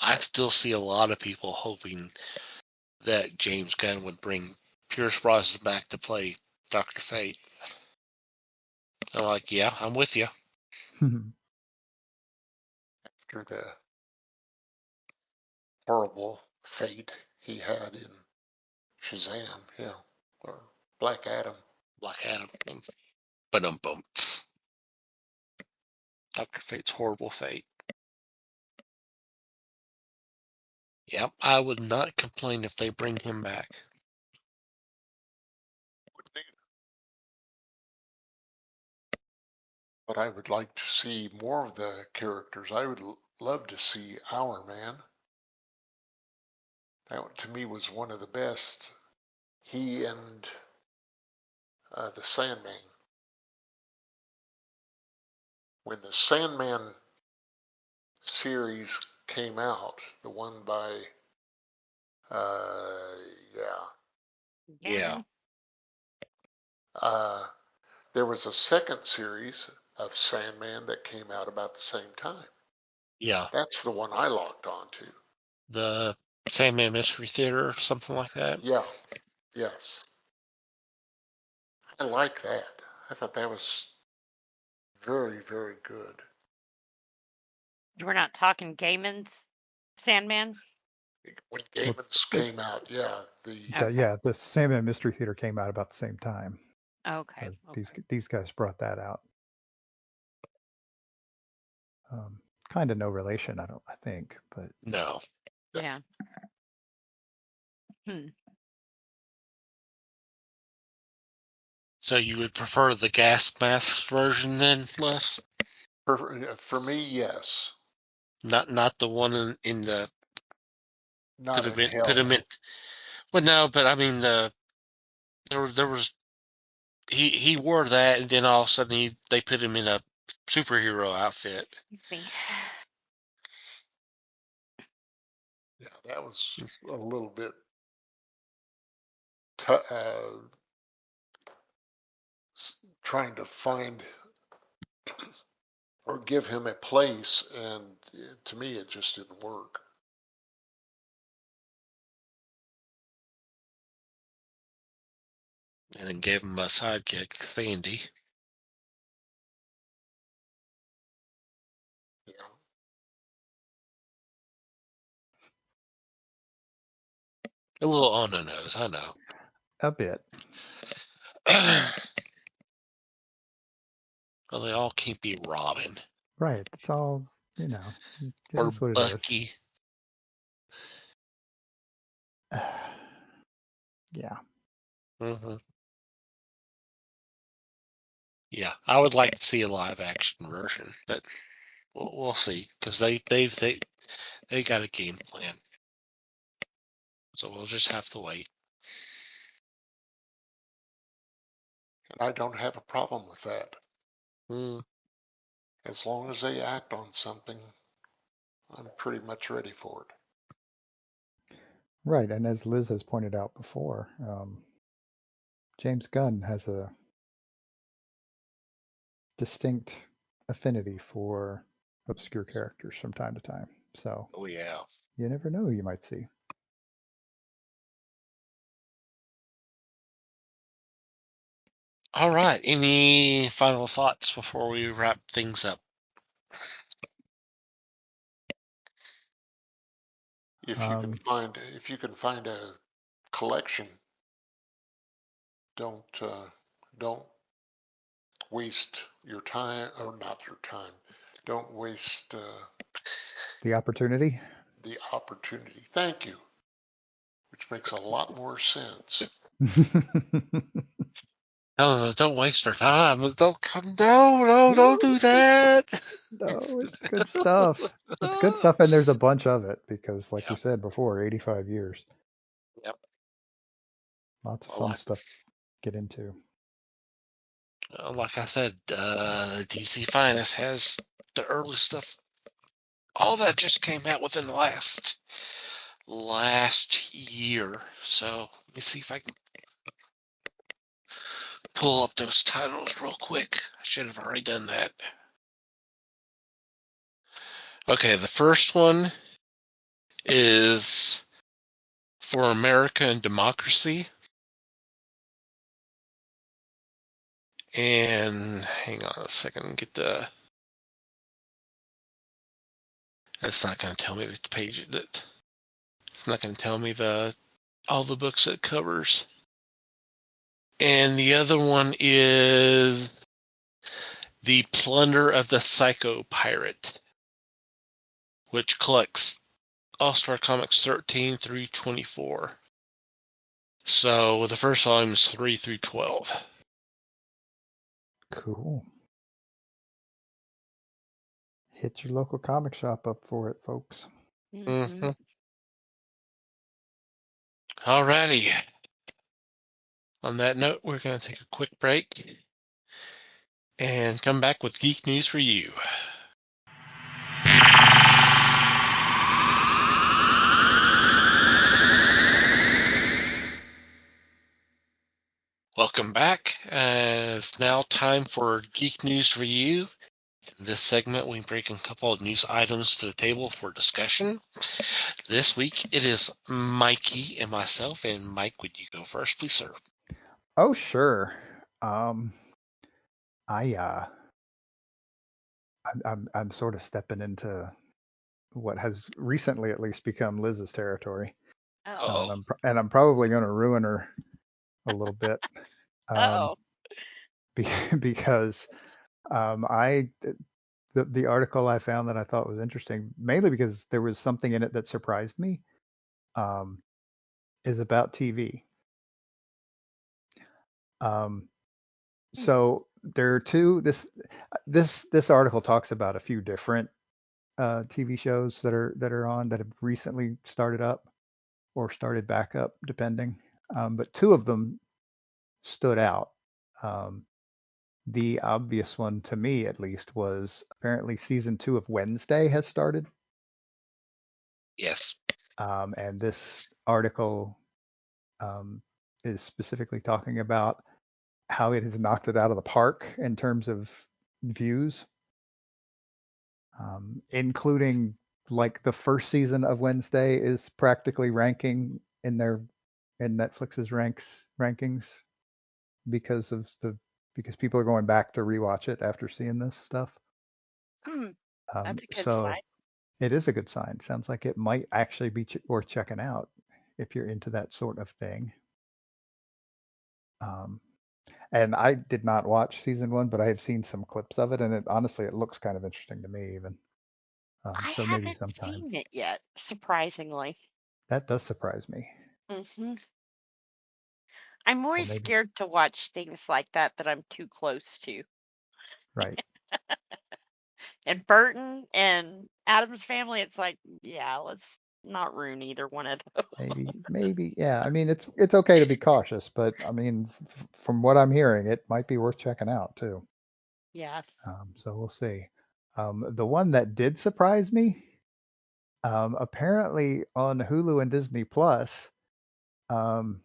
I still see a lot of people hoping that James Gunn would bring Pierce Brosnan back to play Dr. Fate. I'm like, yeah, I'm with you. After the horrible fate he had in Shazam, yeah, or Black Adam. Black Adam. But bumps. Dr. Fate's horrible fate. Yep, I would not complain if they bring him back. But I would like to see more of the characters. I would love to see Our Man. That to me was one of the best. He and the Sandman. When the Sandman series came out, the one by, Yeah. there was a second series of Sandman that came out about the same time. Yeah. That's the one I locked on to. The Sandman Mystery Theater or something like that. Yeah. Yes. I like that. I thought that was very, very good. We're not talking Gaiman's Sandman? When Gaiman's came out, yeah, The Sandman Mystery Theater came out about the same time. Okay. These guys brought that out. Kind of no relation, I think, but no. Yeah. So you would prefer the gas mask version then, Les? For me, yes. Not the one in the Not in hell. put him in. Well, no, but I mean there was he wore that, and then all of a sudden they put him in a superhero outfit. Excuse me. Yeah, that was a little bit trying to find or give him a place, and to me, it just didn't work. And then gave him a sidekick, Sandy. Yeah. A little on the nose, I know. A bit. Well, they all can't be Robin. Right. It's all you know, it Or is what it is. Bucky. Yeah. Hmm. Yeah, I would like to see a live action version, but we'll see because they got a game plan, so we'll just have to wait. And I don't have a problem with that. Mm. As long as they act on something, I'm pretty much ready for it. Right. And as Liz has pointed out before, James Gunn has a distinct affinity for obscure characters from time to time. So Oh yeah. you never know who you might see. All right. Any final thoughts before we wrap things up? If you can find a collection, don't waste your time, or not your time. Don't waste The opportunity. the opportunity. Thank you, which makes a lot more sense. No, don't waste our time. Don't come. No, don't do that. No, it's good stuff. It's good stuff, and there's a bunch of it because, like we Yep. said before, 85 years. Yep. Lots of Well, fun stuff to get into. like I said, DC Finest has the early stuff. All that just came out within the last year. So let me see if I can pull up those titles real quick. I should have already done that. Okay, the first one is For America and Democracy. And hang on a second, get the. That's not going to tell me the page that. It's not going to tell me all the books it covers. And the other one is The Plunder of the Psycho Pirate, which collects All-Star Comics 13 through 24. So the first volume is 3 through 12. Cool. Hit your local comic shop up for it, folks. Mm-hmm. Alrighty. On that note, we're going to take a quick break and come back with Geek News for you. Welcome back. It's now time for Geek News for you. In this segment, we bring a couple of news items to the table for discussion. This week, it is Mikey and myself. And Mike, would you go first, please, sir? Oh, sure. I'm sort of stepping into what has recently at least become Liz's territory. Oh. And I'm probably going to ruin her a little bit. Uh-oh. Because the article I found that I thought was interesting, mainly because there was something in it that surprised me, is about TV. So there are two. This article talks about a few different TV shows that are on that have recently started up or started back up, depending. But two of them stood out. The obvious one to me, at least, was apparently season 2 of Wednesday has started. Yes. And this article is specifically talking about how it has knocked it out of the park in terms of views, including like the first season of Wednesday is practically ranking in Netflix's rankings because people are going back to rewatch it after seeing this stuff. That's a good So sign. it is a good sign. Sounds like it might actually be worth checking out if you're into that sort of thing. And I did not watch season 1, but I have seen some clips of it, and honestly, it looks kind of interesting to me even. I So maybe haven't sometime. seen it yet, surprisingly. That does surprise me. hmm I'm So always maybe, scared to watch things like that I'm too close to. right. And Burton and Adam's Family, it's like, yeah, let's not ruin either one of those. Maybe, yeah. I mean, it's okay to be cautious, but I mean, from what I'm hearing, it might be worth checking out too. Yeah. So we'll see. The one that did surprise me, apparently on Hulu and Disney Plus, um,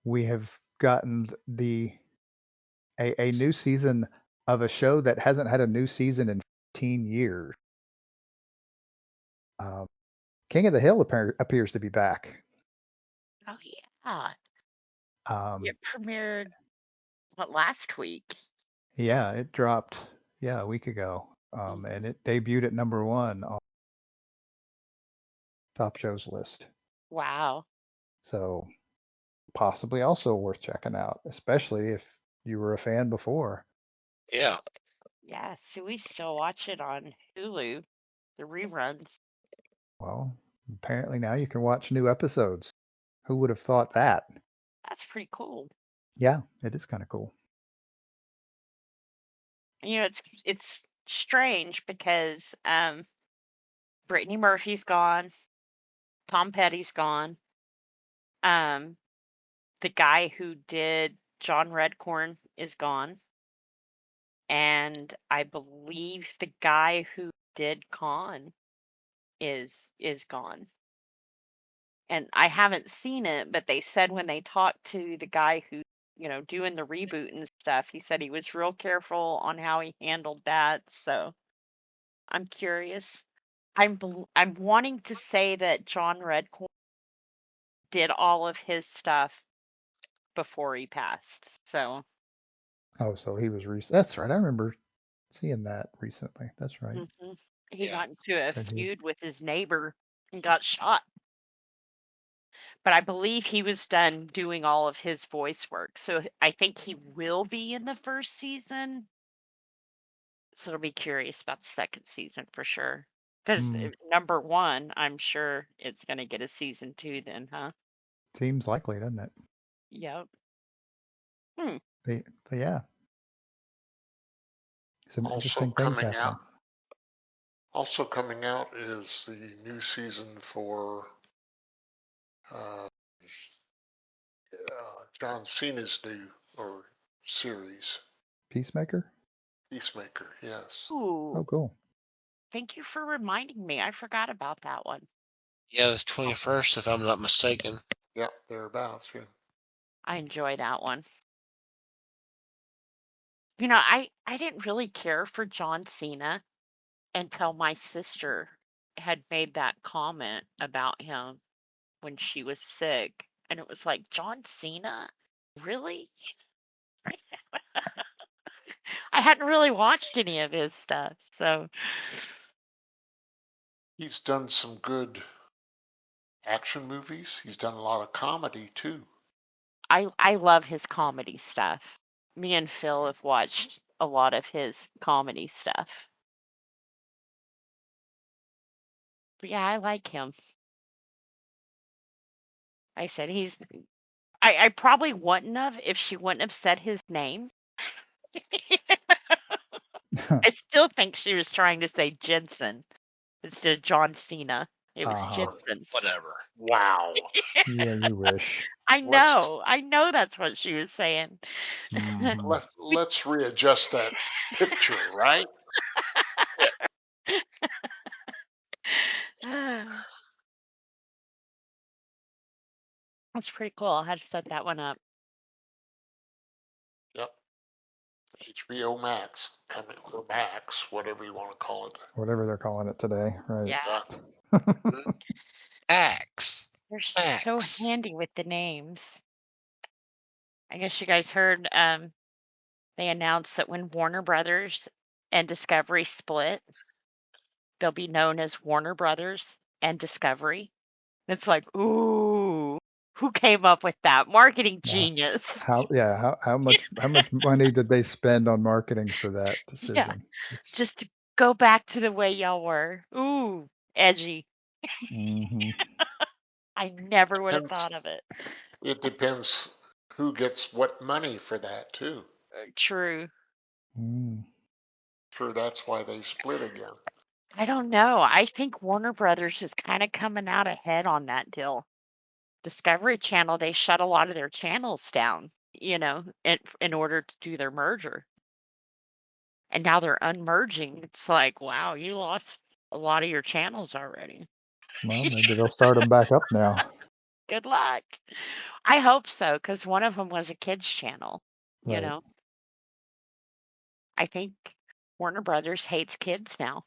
we have gotten a new season of a show that hasn't had a new season in 15 years. Um, King of the Hill appears to be back. Oh, yeah. Um, It premiered, what, last week? yeah, it dropped, yeah, a week ago. Mhm. And it debuted at #1 on top shows list. Wow. So possibly also worth checking out, especially if you were a fan before. Yeah. Yeah, so we still watch it on Hulu, the reruns. Well, apparently now you can watch new episodes. Who would have thought that? That's pretty cool. Yeah, it is kind of cool. You know, it's strange because Brittany Murphy's gone, Tom Petty's gone, um, the guy who did John Redcorn is gone, and I believe the guy who did Khan is gone. And I haven't seen it, but they said when they talked to the guy who, doing the reboot and stuff, he said he was real careful on how he handled that. So I'm curious. I'm wanting to say that John Redcorn did all of his stuff before he passed. So Oh, so he was recent. That's right. I remember seeing that recently. That's right. he Yeah. got into a That he, feud with his neighbor and got shot. But I believe he was done doing all of his voice work. So I think he will be in the first season. So it'll be curious about the second season for sure. Because hmm, number one, I'm sure it's going to get a season 2 then, huh? seems likely, doesn't it? Yep. Hmm. But yeah, some Also interesting things coming happening. out. Also coming out is the new season for uh, John Cena's new or series, Peacemaker? Peacemaker. Yes. Oh, Ooh, cool. thank you for reminding me. I forgot about that one. Yeah, the 21st, if I'm not mistaken. Yep, thereabouts. Yeah. I enjoy that one. I didn't really care for John Cena until my sister had made that comment about him when she was sick. And it was like, John Cena? Really? I hadn't really watched any of his stuff. So He's done some good action movies. He's done a lot of comedy too. I love his comedy stuff. Me and Phil have watched a lot of his comedy stuff. But yeah, I like him. I said I probably wouldn't have if she wouldn't have said his name. I still think she was trying to say Jensen instead of John Cena. It was Uh-huh. Jensen. Whatever. Wow. Yeah, you wish. I Let's know that's what she was saying. Hmm. let's readjust that picture, right? That's pretty cool. I'll have to set that one up. Yep. HBO Max coming, or Max, whatever you want to call it. Whatever they're calling it today, right? Yeah, Axe. they're so Max. handy with the names. I guess you guys heard they announced that when Warner Brothers and Discovery split, they'll be known as Warner Brothers and Discovery. It's like, ooh, who came up with that? Marketing Wow. genius. How much money did they spend on marketing for that Yeah, decision? just Go back to the way y'all were. Ooh, edgy. Hmm. I never would have And thought of it. it depends who gets what money for that too. True. Mm. Sure, that's why they split again. I don't know. I think Warner Brothers is kind of coming out ahead on that deal. Discovery Channel, they shut a lot of their channels down, in order to do their merger. And now they're unmerging. It's like, wow, you lost a lot of your channels already. Well, maybe they'll start them back up now. Good luck. I hope so, because one of them was a kids channel. You Right. know, I think Warner Brothers hates kids now.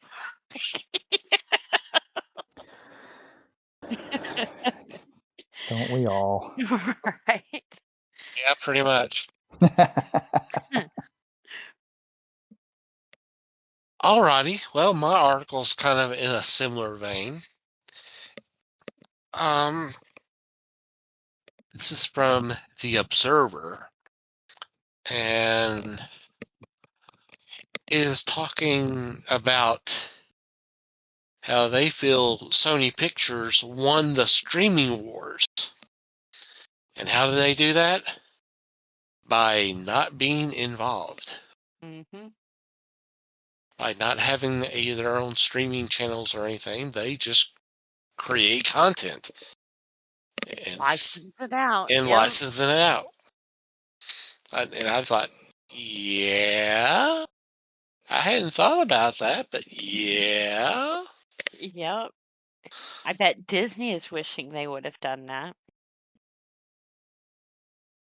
Don't we all? Right. Yeah, pretty much. Alrighty. Well, my article's kind of in a similar vein. This is from The Observer, and it is talking about how they feel Sony Pictures won the streaming wars. And how do they do that? By not being involved. Mm-hmm. By not having their own streaming channels or anything, they just create content and, License it out. and Yep. licensing it out. And I thought, yeah, I hadn't thought about that, but yeah. Yep. I bet Disney is wishing they would have done that.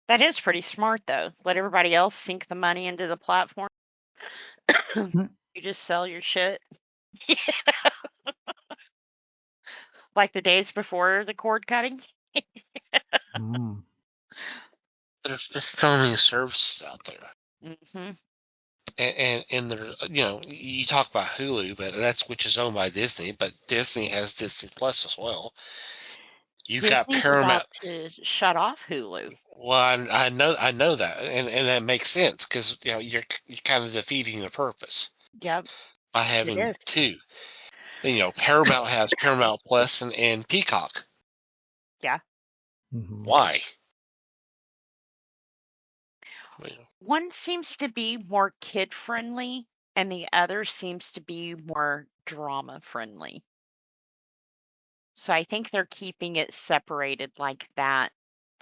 That is pretty smart, though. Let everybody else sink the money into the platform. You just sell your shit. Like the days before the cord cutting. Mm. There's just so many services out there. Mm-hmm. And there, you talk about Hulu, but which is owned by Disney, but Disney has Disney Plus as well. You've got Disney's Paramount. about to shut off Hulu. Well, I know that, and that makes sense because you're kind of defeating the purpose Yep, by it having is. two. And, Paramount has Paramount Plus and Peacock. Yeah. Hmm. Why? Well, One seems to be more kid friendly, and the other seems to be more drama friendly. So I think they're keeping it separated like that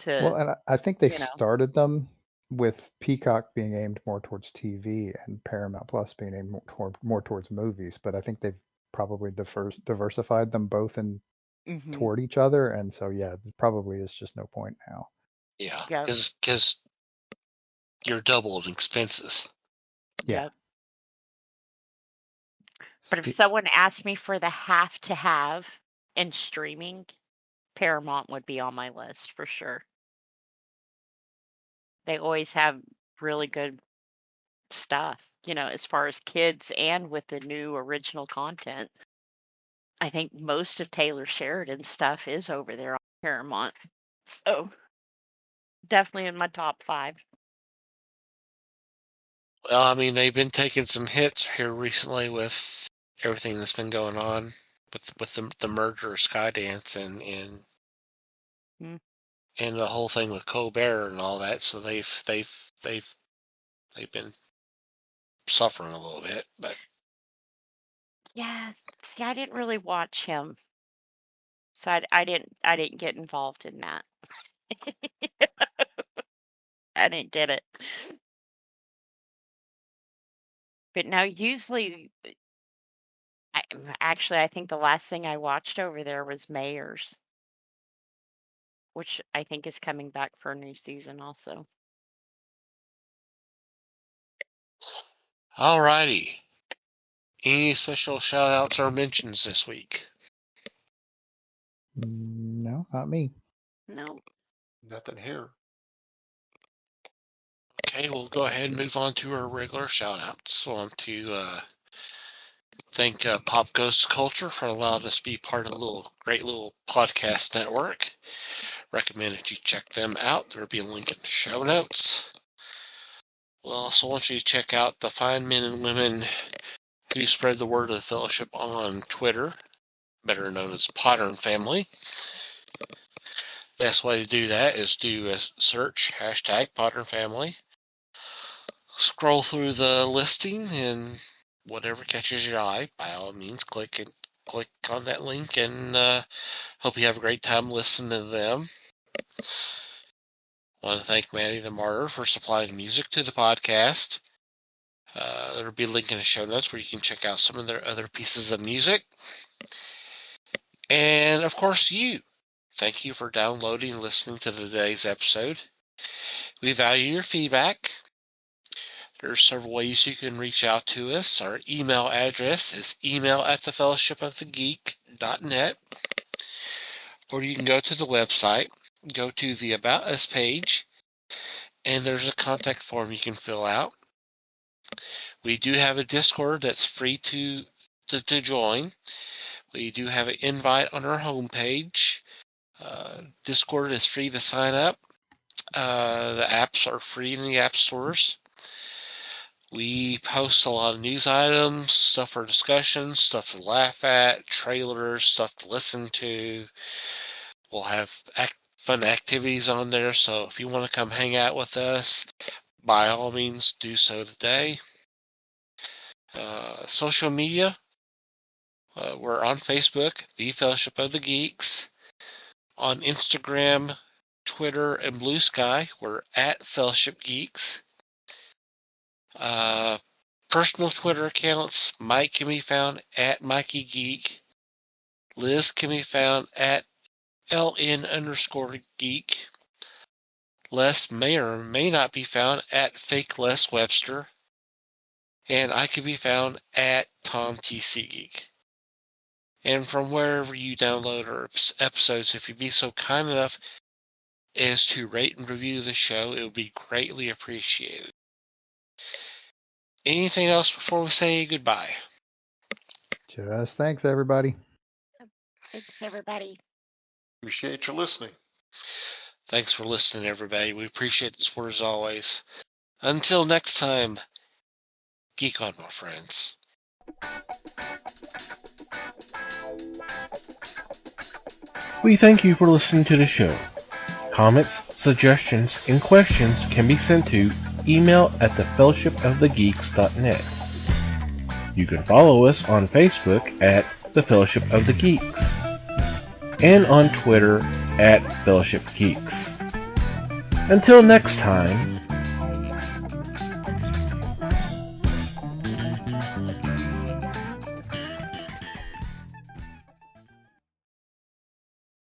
Well, to, and I think they you know, started them with Peacock being aimed more towards TV and Paramount Plus being aimed more towards movies. But I think they've probably diversified them both in hmm toward each other, and so yeah, there probably is just no point now. yeah, Yep, because you're doubled expenses. Yeah. yep. But if Spe- someone asked me for the have to have in streaming, Paramount would be on my list for sure. They always have really good stuff, as far as kids and with the new original content. I think most of Taylor Sheridan's stuff is over there on Paramount. So definitely in my top 5. Well, I mean, they've been taking some hits here recently with everything that's been going on with the merger of Skydance Mm. and the whole thing with Colbert and all that. So they've been suffering a little bit, but Yeah, see, I didn't really watch him, so I didn't get involved in that. I didn't get it. But no, usually, I think the last thing I watched over there was Mayors, which I think is coming back for a new season also. alrighty. Any special shout outs or mentions this week? No, not me. No. Nothing here. Okay, we'll go ahead and move on to our regular shout outs. I want to thank Pop Ghost Culture for allowing us to be part of a great little podcast network. Recommend that you check them out. There'll be a link in the show notes. We'll also want you to check out the fine men and women Please spread the word of the Fellowship on Twitter, better known as Pattern Family. Best way to do that is do a search, hashtag Pattern Family. Scroll through the listing and whatever catches your eye, by all means, click on that link, and hope you have a great time listening to them. I want to thank Manny the Martyr for supplying music to the podcast. There will be a link in the show notes where you can check out some of their other pieces of music. And, of course, you. Thank you for downloading and listening to today's episode. We value your feedback. There are several ways you can reach out to us. Our email address is email@thefellowshipofthegeek.net, or you can go to the website, go to the About Us page, and there's a contact form you can fill out. We do have a Discord that's free to join. We do have an invite on our homepage. Discord is free to sign up. The apps are free in the app stores. We post a lot of news items, stuff for discussion, stuff to laugh at, trailers, stuff to listen to. We'll have fun activities on there, so if you want to come hang out with us, by all means, do so today. Social media, we're on Facebook, The Fellowship of the Geeks. On Instagram, Twitter, and Bluesky, we're at Fellowship Geeks. Personal Twitter accounts, Mike can be found at Mikey Geek. Liz can be found at LN_Geek. Les may or may not be found at Fake Les Webster. And I can be found at Tom TC Geek. And from wherever you download our episodes, if you'd be so kind enough as to rate and review the show, it would be greatly appreciated. Anything else before we say goodbye? Just thanks, everybody. Thanks, everybody. Appreciate you listening. Thanks for listening, everybody. We appreciate the support as always. Until next time, geek on, my friends. We thank you for listening to the show. Comments, suggestions, and questions can be sent to email@thefellowshipofthegeeks.net. You can follow us on Facebook at The Fellowship of the Geeks and on Twitter at Fellowship Geeks. Until next time,